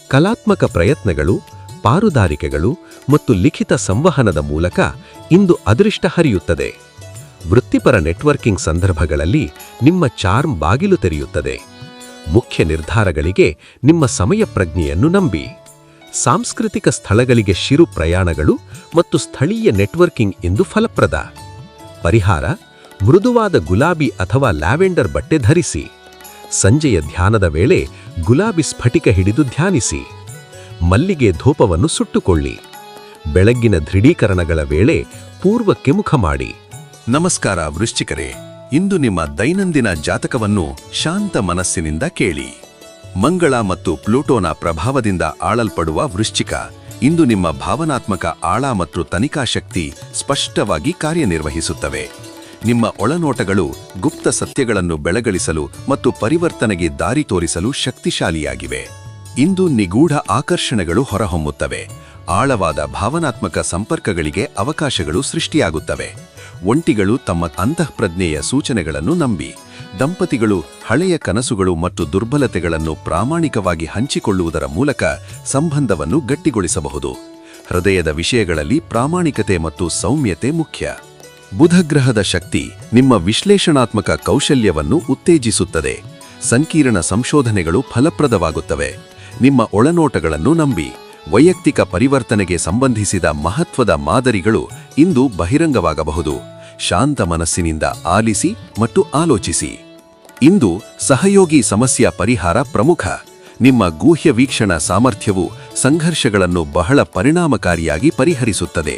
ಕಲಾತ್ಮಕ ಪ್ರಯತ್ನಗಳು, ಪಾರುದಾರಿಕೆಗಳು ಮತ್ತು ಲಿಖಿತ ಸಂವಹನದ ಮೂಲಕ ಇಂದು ಅದೃಷ್ಟ ಹರಿಯುತ್ತದೆ. ವೃತ್ತಿಪರ ನೆಟ್ವರ್ಕಿಂಗ್ ಸಂದರ್ಭಗಳಲ್ಲಿ ನಿಮ್ಮ ಚಾರ್ಮ್ ಬಾಗಿಲು ತೆರೆಯುತ್ತದೆ. ಮುಖ್ಯ ನಿರ್ಧಾರಗಳಿಗೆ ನಿಮ್ಮ ಸಮಯ ಪ್ರಜ್ಞೆಯನ್ನು ನಂಬಿ. ಸಾಂಸ್ಕೃತಿಕ ಸ್ಥಳಗಳಿಗೆ ಶಿರು ಪ್ರಯಾಣಗಳು ಮತ್ತು ಸ್ಥಳೀಯ ನೆಟ್ವರ್ಕಿಂಗ್ ಇಂದು ಫಲಪ್ರದ. ಪರಿಹಾರ: ಮೃದುವಾದ ಗುಲಾಬಿ ಅಥವಾ ಲ್ಯಾವೆಂಡರ್ ಬಟ್ಟೆ ಧರಿಸಿ. ಸಂಜೆಯ ಧ್ಯಾನದ ವೇಳೆ ಗುಲಾಬಿ ಸ್ಫಟಿಕ ಹಿಡಿದು ಧ್ಯಾನಿಸಿ. ಮಲ್ಲಿಗೆ ಧೂಪವನ್ನು ಸುಟ್ಟುಕೊಳ್ಳಿ. ಬೆಳಗ್ಗಿನ ದೃಢೀಕರಣಗಳ ವೇಳೆ ಪೂರ್ವಕ್ಕೆ ಮುಖ ಮಾಡಿ. ನಮಸ್ಕಾರ ವೃಶ್ಚಿಕರೇ, ಇಂದು ನಿಮ್ಮ ದೈನಂದಿನ ಜಾತಕವನ್ನು ಶಾಂತ ಮನಸ್ಸಿನಿಂದ ಕೇಳಿ. ಮಂಗಳ ಮತ್ತು ಪ್ಲೂಟೋನ ಪ್ರಭಾವದಿಂದ ಆಳಲ್ಪಡುವ ವೃಶ್ಚಿಕ, ಇಂದು ನಿಮ್ಮ ಭಾವನಾತ್ಮಕ ಆಳ ಮತ್ತು ತನಿಖಾಶಕ್ತಿ ಸ್ಪಷ್ಟವಾಗಿ ಕಾರ್ಯನಿರ್ವಹಿಸುತ್ತವೆ. ನಿಮ್ಮ ಒಳನೋಟಗಳು ಗುಪ್ತ ಸತ್ಯಗಳನ್ನು ಬೆಳಗಳಿಸಲು ಮತ್ತು ಪರಿವರ್ತನೆಗೆ ದಾರಿ ತೋರಿಸಲು ಶಕ್ತಿಶಾಲಿಯಾಗಿವೆ. ಇಂದು ನಿಗೂಢ ಆಕರ್ಷಣೆಗಳು ಹೊರಹೊಮ್ಮುತ್ತವೆ. ಆಳವಾದ ಭಾವನಾತ್ಮಕ ಸಂಪರ್ಕಗಳಿಗೆ ಅವಕಾಶಗಳು ಸೃಷ್ಟಿಯಾಗುತ್ತವೆ. ಒಂಟಿಗಳು ತಮ್ಮ ಅಂತಃಪ್ರಜ್ಞೆಯ ಸೂಚನೆಗಳನ್ನು ನಂಬಿ. ದಂಪತಿಗಳು ಹಳೆಯ ಕನಸುಗಳು ಮತ್ತು ದುರ್ಬಲತೆಗಳನ್ನು ಪ್ರಾಮಾಣಿಕವಾಗಿ ಹಂಚಿಕೊಳ್ಳುವುದರ ಮೂಲಕ ಸಂಬಂಧವನ್ನು ಗಟ್ಟಿಗೊಳಿಸಬಹುದು. ಹೃದಯದ ವಿಷಯಗಳಲ್ಲಿ ಪ್ರಾಮಾಣಿಕತೆ ಮತ್ತು ಸೌಮ್ಯತೆ ಮುಖ್ಯ. ಬುಧಗ್ರಹದ ಶಕ್ತಿ ನಿಮ್ಮ ವಿಶ್ಲೇಷಣಾತ್ಮಕ ಕೌಶಲ್ಯವನ್ನು ಉತ್ತೇಜಿಸುತ್ತದೆ. ಸಂಕೀರ್ಣ ಸಂಶೋಧನೆಗಳು ಫಲಪ್ರದವಾಗುತ್ತವೆ. ನಿಮ್ಮ ಒಳನೋಟಗಳನ್ನು ನಂಬಿ. ವೈಯಕ್ತಿಕ ಪರಿವರ್ತನೆಗೆ ಸಂಬಂಧಿಸಿದ ಮಹತ್ವದ ಮಾದರಿಗಳು ಇಂದು ಬಹಿರಂಗವಾಗಬಹುದು. ಶಾಂತ ಮನಸ್ಸಿನಿಂದ ಆಲಿಸಿ ಮತ್ತು ಆಲೋಚಿಸಿ. ಇಂದು ಸಹಯೋಗಿ ಸಮಸ್ಯೆಯ ಪರಿಹಾರ ಪ್ರಮುಖ. ನಿಮ್ಮ ಗೂಹ್ಯ ವೀಕ್ಷಣ ಸಾಮರ್ಥ್ಯವು ಸಂಘರ್ಷಗಳನ್ನು ಬಹಳ ಪರಿಣಾಮಕಾರಿಯಾಗಿ ಪರಿಹರಿಸುತ್ತದೆ.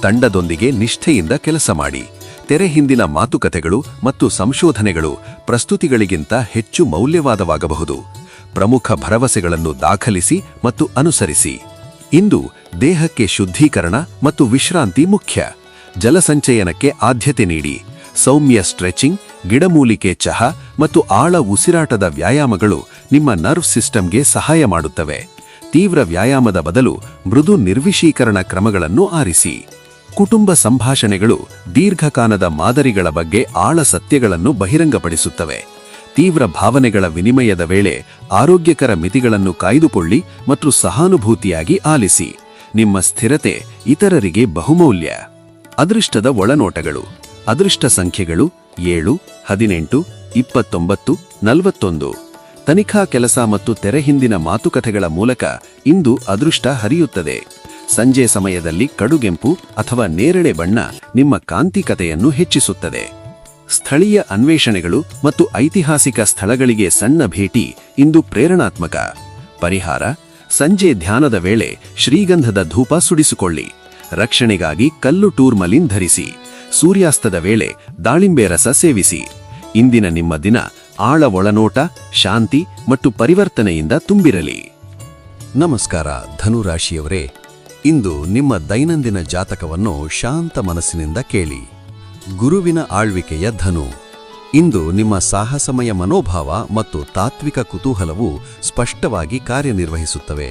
ತಂಡದೊಂದಿಗೆ ನಿಷ್ಠೆಯಿಂದ ಕೆಲಸ ಮಾಡಿ. ತೆರೆ ಹಿಂದಿನ ಮಾತುಕತೆಗಳು ಮತ್ತು ಸಂಶೋಧನೆಗಳು ಪ್ರಸ್ತುತಿಗಳಿಗಿಂತ ಹೆಚ್ಚು ಮೌಲ್ಯವಾದವಾಗಬಹುದು. ಪ್ರಮುಖ ಭರವಸೆಗಳನ್ನು ದಾಖಲಿಸಿ ಮತ್ತು ಅನುಸರಿಸಿ. ಇಂದು ದೇಹಕ್ಕೆ ಶುದ್ಧೀಕರಣ ಮತ್ತು ವಿಶ್ರಾಂತಿ ಮುಖ್ಯ. ಜಲಸಂಚಯನಕ್ಕೆ ಆದ್ಯತೆ ನೀಡಿ. ಸೌಮ್ಯ ಸ್ಟ್ರೆಚಿಂಗ್, ಗಿಡಮೂಲಿಕೆ ಚಹಾ ಮತ್ತು ಆಳ ಉಸಿರಾಟದ ವ್ಯಾಯಾಮಗಳು ನಿಮ್ಮ ನರ್ವ್ ಸಿಸ್ಟಮ್ಗೆ ಸಹಾಯ ಮಾಡುತ್ತವೆ. ತೀವ್ರ ವ್ಯಾಯಾಮದ ಬದಲು ಮೃದು ನಿರ್ವಿಷೀಕರಣ ಕ್ರಮಗಳನ್ನು ಆರಿಸಿ. ಕುಟುಂಬ ಸಂಭಾಷಣೆಗಳು ದೀರ್ಘಕಾಲದ ಮಾದರಿಗಳ ಬಗ್ಗೆ ಆಳ ಸತ್ಯಗಳನ್ನು ಬಹಿರಂಗಪಡಿಸುತ್ತವೆ. ತೀವ್ರ ಭಾವನೆಗಳ ವಿನಿಮಯದ ವೇಳೆ ಆರೋಗ್ಯಕರ ಮಿತಿಗಳನ್ನು ಕಾಯ್ದುಕೊಳ್ಳಿ ಮತ್ತು ಸಹಾನುಭೂತಿಯಾಗಿ ಆಲಿಸಿ. ನಿಮ್ಮ ಸ್ಥಿರತೆ ಇತರರಿಗೆ ಬಹುಮೌಲ್ಯ. ಅದೃಷ್ಟದ ಒಳನೋಟಗಳು. ಅದೃಷ್ಟ ಸಂಖ್ಯೆಗಳು 7, 18, 29, 41. ತನಿಖಾ ಕೆಲಸ ಮತ್ತು ತೆರೆ ಹಿಂದಿನ ಮಾತುಕತೆಗಳ ಮೂಲಕ ಇಂದು ಅದೃಷ್ಟ ಹರಿಯುತ್ತದೆ. ಸಂಜೆ ಸಮಯದಲ್ಲಿ ಕಡುಗೆಂಪು ಅಥವಾ ನೇರಳೆ ಬಣ್ಣ ನಿಮ್ಮ ಕಾಂತಿಕತೆಯನ್ನು ಹೆಚ್ಚಿಸುತ್ತದೆ. ಸ್ಥಳೀಯ ಅನ್ವೇಷಣೆಗಳು ಮತ್ತು ಐತಿಹಾಸಿಕ ಸ್ಥಳಗಳಿಗೆ ಸಣ್ಣ ಭೇಟಿ ಇಂದು ಪ್ರೇರಣಾತ್ಮಕ. ಪರಿಹಾರ: ಸಂಜೆ ಧ್ಯಾನದ ವೇಳೆ ಶ್ರೀಗಂಧದ ಧೂಪ ಸುಡಿಸಿಕೊಳ್ಳಿ. ರಕ್ಷಣೆಗಾಗಿ ಕಲ್ಲು ಟೂರ್ಮಲಿನ್ ಧರಿಸಿ. ಸೂರ್ಯಾಸ್ತದ ವೇಳೆ ದಾಳಿಂಬೆ ರಸ ಸೇವಿಸಿ. ಇಂದಿನ ನಿಮ್ಮ ದಿನ ಆಳ ಒಳನೋಟ, ಶಾಂತಿ ಮತ್ತು ಪರಿವರ್ತನೆಯಿಂದ ತುಂಬಿರಲಿ. ನಮಸ್ಕಾರ ಧನುರಾಶಿಯವರೇ, ಇಂದು ನಿಮ್ಮ ದೈನಂದಿನ ಜಾತಕವನ್ನು ಶಾಂತ ಮನಸ್ಸಿನಿಂದ ಕೇಳಿ. ಗುರುವಿನ ಆಳ್ವಿಕೆಯ ಧನು, ಇಂದು ನಿಮ್ಮ ಸಾಹಸಮಯ ಮನೋಭಾವ ಮತ್ತು ತಾತ್ವಿಕ ಕುತೂಹಲವು ಸ್ಪಷ್ಟವಾಗಿ ಕಾರ್ಯನಿರ್ವಹಿಸುತ್ತವೆ.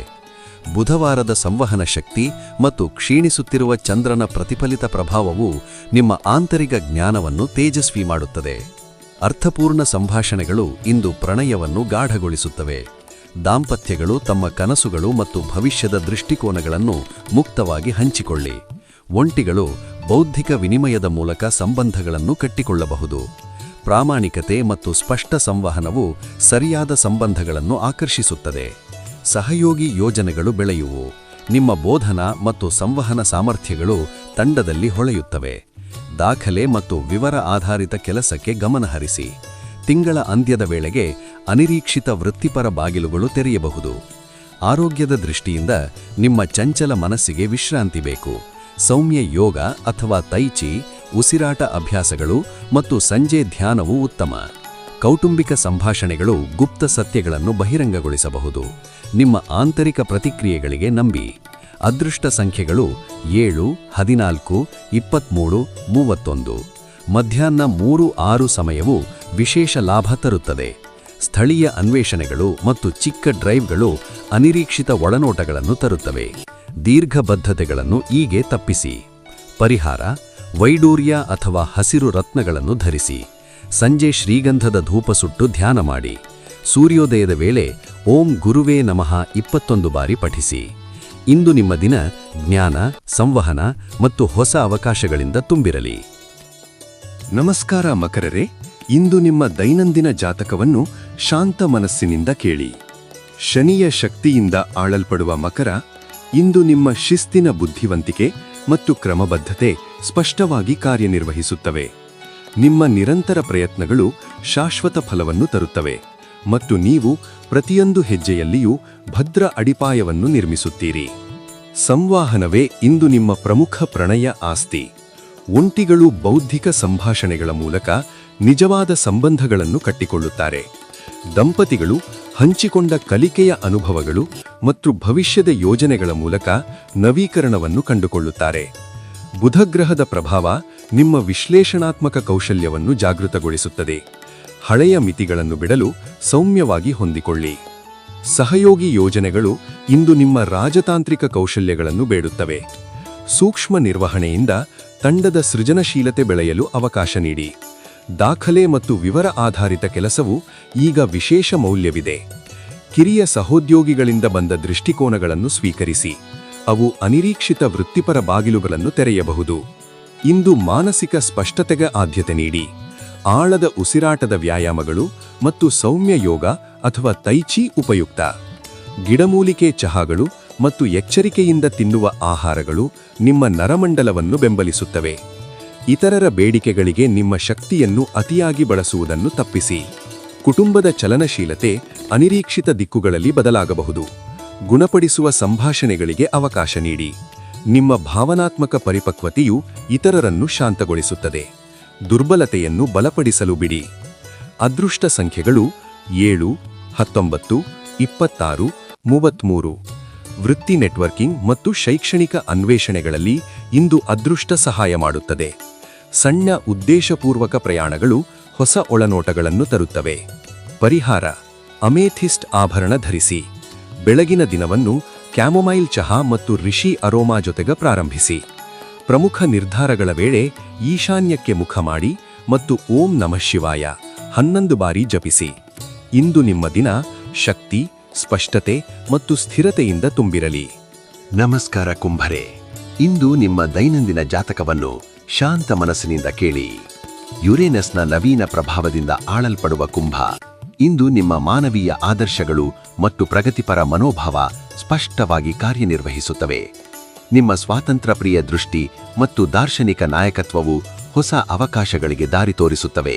ಬುಧವಾರದ ಸಂವಹನ ಶಕ್ತಿ ಮತ್ತು ಕ್ಷೀಣಿಸುತ್ತಿರುವ ಚಂದ್ರನ ಪ್ರತಿಫಲಿತ ಪ್ರಭಾವವು ನಿಮ್ಮ ಆಂತರಿಕ ಜ್ಞಾನವನ್ನು ತೇಜಸ್ವಿ ಮಾಡುತ್ತದೆ. ಅರ್ಥಪೂರ್ಣ ಸಂಭಾಷಣೆಗಳು ಇಂದು ಪ್ರಣಯವನ್ನು ಗಾಢಗೊಳಿಸುತ್ತವೆ. ದಾಂಪತ್ಯಗಳು ತಮ್ಮ ಕನಸುಗಳು ಮತ್ತು ಭವಿಷ್ಯದ ದೃಷ್ಟಿಕೋನಗಳನ್ನು ಮುಕ್ತವಾಗಿ ಹಂಚಿಕೊಳ್ಳಿ. ಒಂಟಿಗಳು ಬೌದ್ಧಿಕ ವಿನಿಮಯದ ಮೂಲಕ ಸಂಬಂಧಗಳನ್ನು ಕಟ್ಟಿಕೊಳ್ಳಬಹುದು. ಪ್ರಾಮಾಣಿಕತೆ ಮತ್ತು ಸ್ಪಷ್ಟ ಸಂವಹನವು ಸರಿಯಾದ ಸಂಬಂಧಗಳನ್ನು ಆಕರ್ಷಿಸುತ್ತದೆ. ಸಹಯೋಗಿ ಯೋಜನೆಗಳು ಬೆಳೆಯುವು. ನಿಮ್ಮ ಬೋಧನಾ ಮತ್ತು ಸಂವಹನ ಸಾಮರ್ಥ್ಯಗಳು ತಂಡದಲ್ಲಿ ಹೊಳೆಯುತ್ತವೆ. ದಾಖಲೆ ಮತ್ತು ವಿವರ ಆಧಾರಿತ ಕೆಲಸಕ್ಕೆ ಗಮನಹರಿಸಿ. ತಿಂಗಳ ಅಂತ್ಯದ ವೇಳೆಗೆ ಅನಿರೀಕ್ಷಿತ ವೃತ್ತಿಪರ ಬಾಗಿಲುಗಳು ತೆರೆಯಬಹುದು. ಆರೋಗ್ಯದ ದೃಷ್ಟಿಯಿಂದ ನಿಮ್ಮ ಚಂಚಲ ಮನಸ್ಸಿಗೆ ವಿಶ್ರಾಂತಿ ಬೇಕು. ಸೌಮ್ಯ ಯೋಗ ಅಥವಾ ತೈಚಿ, ಉಸಿರಾಟ ಅಭ್ಯಾಸಗಳು ಮತ್ತು ಸಂಜೆ ಧ್ಯಾನವು ಉತ್ತಮ. ಕೌಟುಂಬಿಕ ಸಂಭಾಷಣೆಗಳು ಗುಪ್ತ ಸತ್ಯಗಳನ್ನು ಬಹಿರಂಗಗೊಳಿಸಬಹುದು. ನಿಮ್ಮ ಆಂತರಿಕ ಪ್ರತಿಕ್ರಿಯೆಗಳಿಗೆ ನಂಬಿ. ಅದೃಷ್ಟ ಸಂಖ್ಯೆಗಳು 7, 14, 23, 31. ಮಧ್ಯಾಹ್ನ 3-6 ಸಮಯವು ವಿಶೇಷ ಲಾಭ ತರುತ್ತದೆ. ಸ್ಥಳೀಯ ಅನ್ವೇಷಣೆಗಳು ಮತ್ತು ಚಿಕ್ಕ ಡ್ರೈವ್ಗಳು ಅನಿರೀಕ್ಷಿತ ಒಳನೋಟಗಳನ್ನು ತರುತ್ತವೆ. ದೀರ್ಘ ಬದ್ಧತೆಗಳನ್ನು ಹೀಗೆ ತಪ್ಪಿಸಿ. ಪರಿಹಾರ: ವೈಡೂರ್ಯ ಅಥವಾ ಹಸಿರು ರತ್ನಗಳನ್ನು ಧರಿಸಿ. ಸಂಜೆ ಶ್ರೀಗಂಧದ ಧೂಪ ಸುಟ್ಟು ಧ್ಯಾನ ಮಾಡಿ. ಸೂರ್ಯೋದಯದ ವೇಳೆ ಓಂ ಗುರುವೇ ನಮಃ 21 ಬಾರಿ ಪಠಿಸಿ. ಇಂದು ನಿಮ್ಮ ದಿನ ಜ್ಞಾನ, ಸಂವಹನ ಮತ್ತು ಹೊಸ ಅವಕಾಶಗಳಿಂದ ತುಂಬಿರಲಿ. ನಮಸ್ಕಾರ ಮಕರರೇ, ಇಂದು ನಿಮ್ಮ ದೈನಂದಿನ ಜಾತಕವನ್ನು ಶಾಂತ ಮನಸ್ಸಿನಿಂದ ಕೇಳಿ. ಶನಿಯ ಶಕ್ತಿಯಿಂದ ಆಳಲ್ಪಡುವ ಮಕರ, ಇಂದು ನಿಮ್ಮ ಶಿಸ್ತಿನ ಬುದ್ಧಿವಂತಿಕೆ ಮತ್ತು ಕ್ರಮಬದ್ಧತೆ ಸ್ಪಷ್ಟವಾಗಿ ಕಾರ್ಯನಿರ್ವಹಿಸುತ್ತವೆ. ನಿಮ್ಮ ನಿರಂತರ ಪ್ರಯತ್ನಗಳು ಶಾಶ್ವತ ಫಲವನ್ನು ತರುತ್ತವೆ ಮತ್ತು ನೀವು ಪ್ರತಿಯೊಂದು ಹೆಜ್ಜೆಯಲ್ಲಿಯೂ ಭದ್ರ ಅಡಿಪಾಯವನ್ನು ನಿರ್ಮಿಸುತ್ತೀರಿ. ಸಂವಹನವೇ ಇಂದು ನಿಮ್ಮ ಪ್ರಮುಖ ಪ್ರಣಯ ಆಸ್ತಿ. ಒಂಟಿಗಳು ಬೌದ್ಧಿಕ ಸಂಭಾಷಣೆಗಳ ಮೂಲಕ ನಿಜವಾದ ಸಂಬಂಧಗಳನ್ನು ಕಟ್ಟಿಕೊಳ್ಳುತ್ತಾರೆ. ದಂಪತಿಗಳು ಹಂಚಿಕೊಂಡ ಕಲಿಕೆಯ ಅನುಭವಗಳು ಮತ್ತು ಭವಿಷ್ಯದ ಯೋಜನೆಗಳ ಮೂಲಕ ನವೀಕರಣವನ್ನು ಕಂಡುಕೊಳ್ಳುತ್ತಾರೆ. ಬುಧಗ್ರಹದ ಪ್ರಭಾವ ನಿಮ್ಮ ವಿಶ್ಲೇಷಣಾತ್ಮಕ ಕೌಶಲ್ಯವನ್ನು ಜಾಗೃತಗೊಳಿಸುತ್ತದೆ. ಹಳೆಯ ಮಿತಿಗಳನ್ನು ಬಿಡಲು ಸೌಮ್ಯವಾಗಿ ಹೊಂದಿಕೊಳ್ಳಿ. ಸಹಯೋಗಿ ಯೋಜನೆಗಳು ಇಂದು ನಿಮ್ಮ ರಾಜತಾಂತ್ರಿಕ ಕೌಶಲ್ಯಗಳನ್ನು ಬೇಡುತ್ತವೆ. ಸೂಕ್ಷ್ಮ ನಿರ್ವಹಣೆಯಿಂದ ತಂಡದ ಸೃಜನಶೀಲತೆ ಬೆಳೆಯಲು ಅವಕಾಶ ನೀಡಿ. ದಾಖಲೆ ಮತ್ತು ವಿವರ ಆಧಾರಿತ ಕೆಲಸವು ಈಗ ವಿಶೇಷ ಮೌಲ್ಯವಿದೆ. ಕಿರಿಯ ಸಹೋದ್ಯೋಗಿಗಳಿಂದ ಬಂದ ದೃಷ್ಟಿಕೋನಗಳನ್ನು ಸ್ವೀಕರಿಸಿ. ಅವು ಅನಿರೀಕ್ಷಿತ ವೃತ್ತಿಪರ ಬಾಗಿಲುಗಳನ್ನು ತೆರೆಯಬಹುದು. ಇಂದು ಮಾನಸಿಕ ಸ್ಪಷ್ಟತೆಗೆ ಆದ್ಯತೆ ನೀಡಿ. ಆಳದ ಉಸಿರಾಟದ ವ್ಯಾಯಾಮಗಳು ಮತ್ತು ಸೌಮ್ಯ ಯೋಗ ಅಥವಾ ತೈಚಿ ಉಪಯುಕ್ತ. ಗಿಡಮೂಲಿಕೆ ಚಹಾಗಳು ಮತ್ತು ಎಚ್ಚರಿಕೆಯಿಂದ ತಿನ್ನುವ ಆಹಾರಗಳು ನಿಮ್ಮ ನರಮಂಡಲವನ್ನು ಬೆಂಬಲಿಸುತ್ತವೆ. ಇತರರ ಬೇಡಿಕೆಗಳಿಗೆ ನಿಮ್ಮ ಶಕ್ತಿಯನ್ನು ಅತಿಯಾಗಿ ಬಳಸುವುದನ್ನು ತಪ್ಪಿಸಿ. ಕುಟುಂಬದ ಚಲನಶೀಲತೆ ಅನಿರೀಕ್ಷಿತ ದಿಕ್ಕುಗಳಲ್ಲಿ ಬದಲಾಗಬಹುದು. ಗುಣಪಡಿಸುವ ಸಂಭಾಷಣೆಗಳಿಗೆ ಅವಕಾಶ ನೀಡಿ. ನಿಮ್ಮ ಭಾವನಾತ್ಮಕ ಪರಿಪಕ್ವತೆಯು ಇತರರನ್ನು ಶಾಂತಗೊಳಿಸುತ್ತದೆ. ದುರ್ಬಲತೆಯನ್ನು ಬಲಪಡಿಸಲು ಬಿಡಿ. ಅದೃಷ್ಟ ಸಂಖ್ಯೆಗಳು 7, 19, 26, 33. ವೃತ್ತಿ ನೆಟ್ವರ್ಕಿಂಗ್ ಮತ್ತು ಶೈಕ್ಷಣಿಕ ಅನ್ವೇಷಣೆಗಳಲ್ಲಿ ಇಂದು ಅದೃಷ್ಟ ಸಹಾಯ ಮಾಡುತ್ತದೆ. ಸಣ್ಣ ಉದ್ದೇಶಪೂರ್ವಕ ಪ್ರಯಾಣಗಳು ಹೊಸ ಒಳನೋಟಗಳನ್ನು ತರುತ್ತವೆ. ಪರಿಹಾರ: ಅಮೇಥಿಸ್ಟ್ ಆಭರಣ ಧರಿಸಿ. ಬೆಳಗಿನ ದಿನವನ್ನು ಕ್ಯಾಮೊಮೈಲ್ ಚಹಾ ಮತ್ತು ರಿಷಿ ಅರೋಮಾ ಜೊತೆಗೆ ಪ್ರಾರಂಭಿಸಿ. ಪ್ರಮುಖ ನಿರ್ಧಾರಗಳ ವೇಳೆ ಈಶಾನ್ಯಕ್ಕೆ ಮುಖ ಮಾಡಿ ಮತ್ತು ಓಂ ನಮಃ ಶಿವಾಯ 11 ಬಾರಿ ಜಪಿಸಿ. ಇಂದು ನಿಮ್ಮ ದಿನ ಶಕ್ತಿ, ಸ್ಪಷ್ಟತೆ ಮತ್ತು ಸ್ಥಿರತೆಯಿಂದ ತುಂಬಿರಲಿ. ನಮಸ್ಕಾರ ಕುಂಭರೇ, ಇಂದು ನಿಮ್ಮ ದೈನಂದಿನ ಜಾತಕವನ್ನು ಶಾಂತ ಮನಸ್ಸಿನಿಂದ ಕೇಳಿ. ಯುರೇನಸ್ನ ನವೀನ ಪ್ರಭಾವದಿಂದ ಆಳಲ್ಪಡುವ ಕುಂಭ, ಇಂದು ನಿಮ್ಮ ಮಾನವೀಯ ಆದರ್ಶಗಳು ಮತ್ತು ಪ್ರಗತಿಪರ ಮನೋಭಾವ ಸ್ಪಷ್ಟವಾಗಿ ಕಾರ್ಯನಿರ್ವಹಿಸುತ್ತವೆ. ನಿಮ್ಮ ಸ್ವಾತಂತ್ರ್ಯಪ್ರಿಯ ದೃಷ್ಟಿ ಮತ್ತು ದಾರ್ಶನಿಕ ನಾಯಕತ್ವವು ಹೊಸ ಅವಕಾಶಗಳಿಗೆ ದಾರಿ ತೋರಿಸುತ್ತವೆ.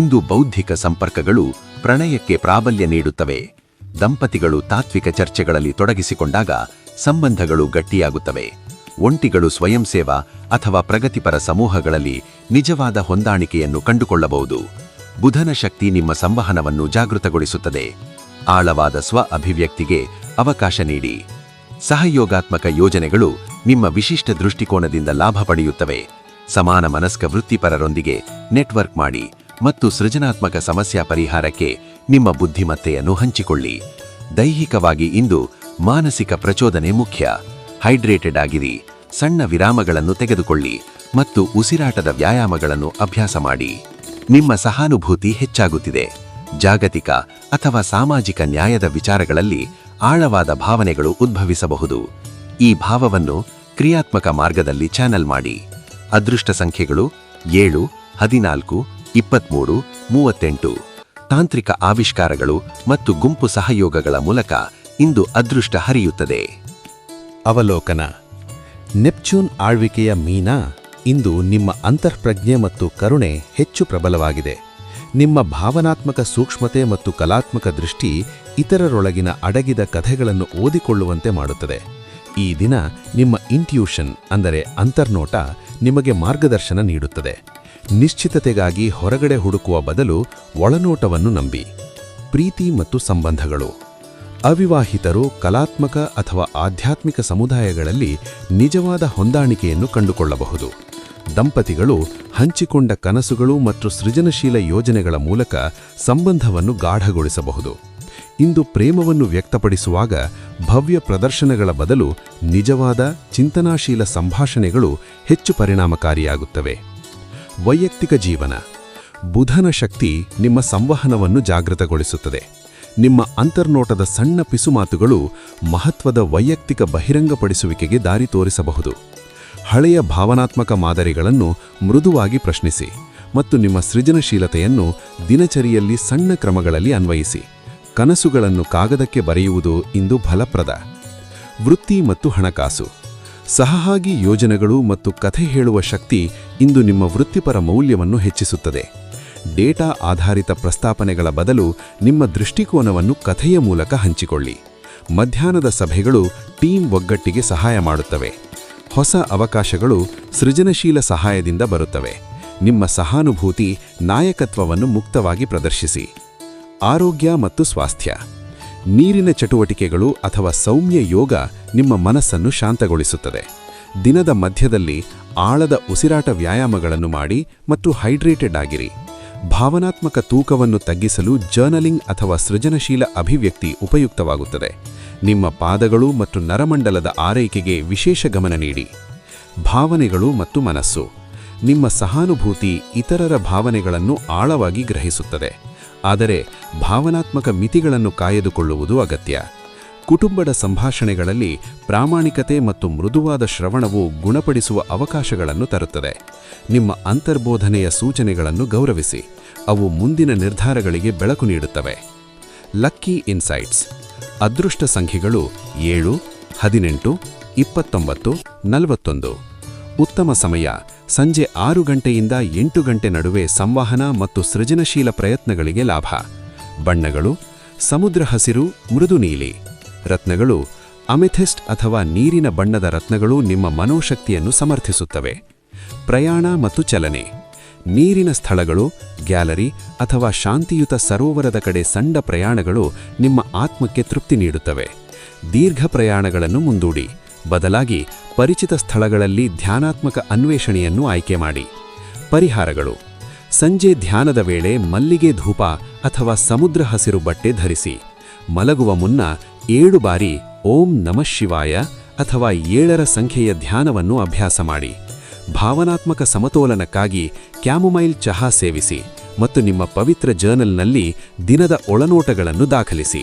ಇಂದು ಬೌದ್ಧಿಕ ಸಂಪರ್ಕಗಳು ಪ್ರಣಯಕ್ಕೆ ಪ್ರಾಬಲ್ಯ ನೀಡುತ್ತವೆ. ದಂಪತಿಗಳು ತಾತ್ವಿಕ ಚರ್ಚೆಗಳಲ್ಲಿ ತೊಡಗಿಸಿಕೊಂಡಾಗ ಸಂಬಂಧಗಳು ಗಟ್ಟಿಯಾಗುತ್ತವೆ. ಒಂಟಿಗಳು ಸ್ವಯಂ ಸೇವಾ ಅಥವಾ ಪ್ರಗತಿಪರ ಸಮೂಹಗಳಲ್ಲಿ ನಿಜವಾದ ಹೊಂದಾಣಿಕೆಯನ್ನು ಕಂಡುಕೊಳ್ಳಬಹುದು. ಬುಧನ ಶಕ್ತಿ ನಿಮ್ಮ ಸಂವಹನವನ್ನು ಜಾಗೃತಗೊಳಿಸುತ್ತದೆ. ಆಳವಾದ ಸ್ವ ಅಭಿವ್ಯಕ್ತಿಗೆ ಅವಕಾಶ ನೀಡಿ. ಸಹಯೋಗಾತ್ಮಕ ಯೋಜನೆಗಳು ನಿಮ್ಮ ವಿಶಿಷ್ಟ ದೃಷ್ಟಿಕೋನದಿಂದ ಲಾಭ ಪಡೆಯುತ್ತವೆ. ಸಮಾನ ಮನಸ್ಕ ವೃತ್ತಿಪರರೊಂದಿಗೆ ನೆಟ್ವರ್ಕ್ ಮಾಡಿ ಮತ್ತು ಸೃಜನಾತ್ಮಕ ಸಮಸ್ಯೆ ಪರಿಹಾರಕ್ಕೆ ನಿಮ್ಮ ಬುದ್ಧಿಮತ್ತೆಯನ್ನು ಹಂಚಿಕೊಳ್ಳಿ. ದೈಹಿಕವಾಗಿ ಇಂದು ಮಾನಸಿಕ ಪ್ರಚೋದನೆ ಮುಖ್ಯ. ಹೈಡ್ರೇಟೆಡ್ ಆಗಿರಿ, ಸಣ್ಣ ವಿರಾಮಗಳನ್ನು ತೆಗೆದುಕೊಳ್ಳಿ ಮತ್ತು ಉಸಿರಾಟದ ವ್ಯಾಯಾಮಗಳನ್ನು ಅಭ್ಯಾಸ ಮಾಡಿ. ನಿಮ್ಮ ಸಹಾನುಭೂತಿ ಹೆಚ್ಚಾಗುತ್ತಿದೆ. ಜಾಗತಿಕ ಅಥವಾ ಸಾಮಾಜಿಕ ನ್ಯಾಯದ ವಿಚಾರಗಳಲ್ಲಿ ಆಳವಾದ ಭಾವನೆಗಳು ಉದ್ಭವಿಸಬಹುದು. ಈ ಭಾವವನ್ನು ಕ್ರಿಯಾತ್ಮಕ ಮಾರ್ಗದಲ್ಲಿ ಚಾನೆಲ್ ಮಾಡಿ. ಅದೃಷ್ಟ ಸಂಖ್ಯೆಗಳು 7, 14, 23, 38. ತಾಂತ್ರಿಕ ಆವಿಷ್ಕಾರಗಳು ಮತ್ತು ಗುಂಪು ಸಹಯೋಗಗಳ ಮೂಲಕ ಇಂದು ಅದೃಷ್ಟ ಹರಿಯುತ್ತದೆ. ಅವಲೋಕನ: ನೆಪ್ಚೂನ್ ಆಳ್ವಿಕೆಯ ಮೀನಾ ಇಂದು ನಿಮ್ಮ ಅಂತಃಪ್ರಜ್ಞೆ ಮತ್ತು ಕರುಣೆ ಹೆಚ್ಚು ಪ್ರಬಲವಾಗಿದೆ. ನಿಮ್ಮ ಭಾವನಾತ್ಮಕ ಸೂಕ್ಷ್ಮತೆ ಮತ್ತು ಕಲಾತ್ಮಕ ದೃಷ್ಟಿ ಇತರರೊಳಗಿನ ಅಡಗಿದ ಕಥೆಗಳನ್ನು ಓದಿಕೊಳ್ಳುವಂತೆ ಮಾಡುತ್ತದೆ. ಈ ದಿನ ನಿಮ್ಮ ಇಂಟ್ಯೂಷನ್ ಅಂದರೆ ಅಂತರ್ನೋಟ ನಿಮಗೆ ಮಾರ್ಗದರ್ಶನ ನೀಡುತ್ತದೆ. ನಿಶ್ಚಿತತೆಗಾಗಿ ಹೊರಗಡೆ ಹುಡುಕುವ ಬದಲು ಒಳನೋಟವನ್ನು ನಂಬಿ. ಪ್ರೀತಿ ಮತ್ತು ಸಂಬಂಧಗಳು: ಅವಿವಾಹಿತರು ಕಲಾತ್ಮಕ ಅಥವಾ ಆಧ್ಯಾತ್ಮಿಕ ಸಮುದಾಯಗಳಲ್ಲಿ ನಿಜವಾದ ಹೊಂದಾಣಿಕೆಯನ್ನು ಕಂಡುಕೊಳ್ಳಬಹುದು. ದಂಪತಿಗಳು ಹಂಚಿಕೊಂಡ ಕನಸುಗಳು ಮತ್ತು ಸೃಜನಶೀಲ ಯೋಜನೆಗಳ ಮೂಲಕ ಸಂಬಂಧವನ್ನು ಗಾಢಗೊಳಿಸಬಹುದು. ಇಂದು ಪ್ರೇಮವನ್ನು ವ್ಯಕ್ತಪಡಿಸುವಾಗ ಭವ್ಯ ಪ್ರದರ್ಶನಗಳ ಬದಲು ನಿಜವಾದ ಚಿಂತನಾಶೀಲ ಸಂಭಾಷಣೆಗಳು ಹೆಚ್ಚು ಪರಿಣಾಮಕಾರಿಯಾಗುತ್ತವೆ. ವೈಯಕ್ತಿಕ ಜೀವನ: ಬುಧನ ಶಕ್ತಿ ನಿಮ್ಮ ಸಂವಹನವನ್ನು ಜಾಗೃತಗೊಳಿಸುತ್ತದೆ. ನಿಮ್ಮ ಅಂತರ್ನೋಟದ ಸಣ್ಣ ಪಿಸುಮಾತುಗಳು ಮಹತ್ವದ ವೈಯಕ್ತಿಕ ಬಹಿರಂಗಪಡಿಸುವಿಕೆಗೆ ದಾರಿ ತೋರಿಸಬಹುದು. ಹಳೆಯ ಭಾವನಾತ್ಮಕ ಮಾದರಿಗಳನ್ನು ಮೃದುವಾಗಿ ಪ್ರಶ್ನಿಸಿ ಮತ್ತು ನಿಮ್ಮ ಸೃಜನಶೀಲತೆಯನ್ನು ದಿನಚರಿಯಲ್ಲಿ ಸಣ್ಣ ಕ್ರಮಗಳಲ್ಲಿ ಅನ್ವಯಿಸಿ. ಕನಸುಗಳನ್ನು ಕಾಗದಕ್ಕೆ ಬರೆಯುವುದು ಇಂದು ಫಲಪ್ರದ. ವೃತ್ತಿ ಮತ್ತು ಹಣಕಾಸು: ಸಹಭಾಗಿ ಯೋಜನೆಗಳು ಮತ್ತು ಕಥೆ ಹೇಳುವ ಶಕ್ತಿ ಇಂದು ನಿಮ್ಮ ವೃತ್ತಿಪರ ಮೌಲ್ಯವನ್ನು ಹೆಚ್ಚಿಸುತ್ತದೆ. ಡೇಟಾ ಆಧಾರಿತ ಪ್ರಸ್ತಾಪನೆಗಳ ಬದಲು ನಿಮ್ಮ ದೃಷ್ಟಿಕೋನವನ್ನು ಕಥೆಯ ಮೂಲಕ ಹಂಚಿಕೊಳ್ಳಿ. ಮಧ್ಯಾಹ್ನದ ಸಭೆಗಳು ಟೀಮ್ ಒಗ್ಗಟ್ಟಿಗೆ ಸಹಾಯ ಮಾಡುತ್ತವೆ. ಹೊಸ ಅವಕಾಶಗಳು ಸೃಜನಶೀಲ ಸಹಾಯದಿಂದ ಬರುತ್ತವೆ. ನಿಮ್ಮ ಸಹಾನುಭೂತಿ ನಾಯಕತ್ವವನ್ನು ಮುಕ್ತವಾಗಿ ಪ್ರದರ್ಶಿಸಿ. ಆರೋಗ್ಯ ಮತ್ತು ಸ್ವಾಸ್ಥ್ಯ: ನೀರಿನ ಚಟುವಟಿಕೆಗಳು ಅಥವಾ ಸೌಮ್ಯ ಯೋಗ ನಿಮ್ಮ ಮನಸ್ಸನ್ನು ಶಾಂತಗೊಳಿಸುತ್ತದೆ. ದಿನದ ಮಧ್ಯದಲ್ಲಿ ಆಳದ ಉಸಿರಾಟ ವ್ಯಾಯಾಮಗಳನ್ನು ಮಾಡಿ ಮತ್ತು ಹೈಡ್ರೇಟೆಡ್ ಆಗಿರಿ. ಭಾವನಾತ್ಮಕ ತೂಕವನ್ನು ತಗ್ಗಿಸಲು ಜರ್ನಲಿಂಗ್ ಅಥವಾ ಸೃಜನಶೀಲ ಅಭಿವ್ಯಕ್ತಿ ಉಪಯುಕ್ತವಾಗುತ್ತದೆ. ನಿಮ್ಮ ಪಾದಗಳು ಮತ್ತು ನರಮಂಡಲದ ಆರೈಕೆಗೆ ವಿಶೇಷ ಗಮನ ನೀಡಿ. ಭಾವನೆಗಳು ಮತ್ತು ಮನಸ್ಸು: ನಿಮ್ಮ ಸಹಾನುಭೂತಿ ಇತರರ ಭಾವನೆಗಳನ್ನು ಆಳವಾಗಿ ಗ್ರಹಿಸುತ್ತದೆ, ಆದರೆ ಭಾವನಾತ್ಮಕ ಮಿತಿಗಳನ್ನು ಕಾಯ್ದುಕೊಳ್ಳುವುದು ಅಗತ್ಯ. ಕುಟುಂಬದ ಸಂಭಾಷಣೆಗಳಲ್ಲಿ ಪ್ರಾಮಾಣಿಕತೆ ಮತ್ತು ಮೃದುವಾದ ಶ್ರವಣವು ಗುಣಪಡಿಸುವ ಅವಕಾಶಗಳನ್ನು ತರುತ್ತದೆ. ನಿಮ್ಮ ಅಂತರ್ಬೋಧನೆಯ ಸೂಚನೆಗಳನ್ನು ಗೌರವಿಸಿ, ಅವು ಮುಂದಿನ ನಿರ್ಧಾರಗಳಿಗೆ ಬೆಳಕು ನೀಡುತ್ತವೆ. ಲಕ್ಕಿ ಇನ್ಸೈಟ್ಸ್: ಅದೃಷ್ಟ ಸಂಖ್ಯೆಗಳು 7, 18, 29, 41. ಉತ್ತಮ ಸಮಯ ಸಂಜೆ 6 ಗಂಟೆಯಿಂದ 8 ಗಂಟೆ ನಡುವೆ ಸಂವಹನ ಮತ್ತು ಸೃಜನಶೀಲ ಪ್ರಯತ್ನಗಳಿಗೆ ಲಾಭ. ಬಣ್ಣಗಳು: ಸಮುದ್ರ ಹಸಿರು, ಮೃದು ನೀಲಿ. ರತ್ನಗಳು: ಅಮೆಥಿಸ್ಟ್ ಅಥವಾ ನೀರಿನ ಬಣ್ಣದ ರತ್ನಗಳು ನಿಮ್ಮ ಮನೋಶಕ್ತಿಯನ್ನು ಸಮರ್ಥಿಸುತ್ತವೆ. ಪ್ರಯಾಣ ಮತ್ತು ಚಲನೆ: ನೀರಿನ ಸ್ಥಳಗಳು, ಗ್ಯಾಲರಿ ಅಥವಾ ಶಾಂತಿಯುತ ಸರೋವರದ ಕಡೆ ಸಣ್ಣ ಪ್ರಯಾಣಗಳು ನಿಮ್ಮ ಆತ್ಮಕ್ಕೆ ತೃಪ್ತಿ ನೀಡುತ್ತವೆ. ದೀರ್ಘ ಪ್ರಯಾಣಗಳನ್ನು ಮುಂದೂಡಿ, ಬದಲಾಗಿ ಪರಿಚಿತ ಸ್ಥಳಗಳಲ್ಲಿ ಧ್ಯಾನಾತ್ಮಕ ಅನ್ವೇಷಣೆಯನ್ನು ಆಯ್ಕೆ ಮಾಡಿ. ಪರಿಹಾರಗಳು: ಸಂಜೆ ಧ್ಯಾನದ ವೇಳೆ ಮಲ್ಲಿಗೆ ಧೂಪ ಅಥವಾ ಸಮುದ್ರ ಹಸಿರು ಬಟ್ಟೆ ಧರಿಸಿ. ಮಲಗುವ ಮುನ್ನ 7 ಬಾರಿ ಓಂ ನಮಃ ಶಿವಾಯ ಅಥವಾ 7ರ ಸಂಖ್ಯೆಯ ಧ್ಯಾನವನ್ನು ಅಭ್ಯಾಸ ಮಾಡಿ. ಭಾವನಾತ್ಮಕ ಸಮತೋಲನಕ್ಕಾಗಿ ಕ್ಯಾಮೊಮೈಲ್ ಚಹಾ ಸೇವಿಸಿ ಮತ್ತು ನಿಮ್ಮ ಪವಿತ್ರ ಜರ್ನಲ್ನಲ್ಲಿ ದಿನದ ಒಳನೋಟಗಳನ್ನು ದಾಖಲಿಸಿ.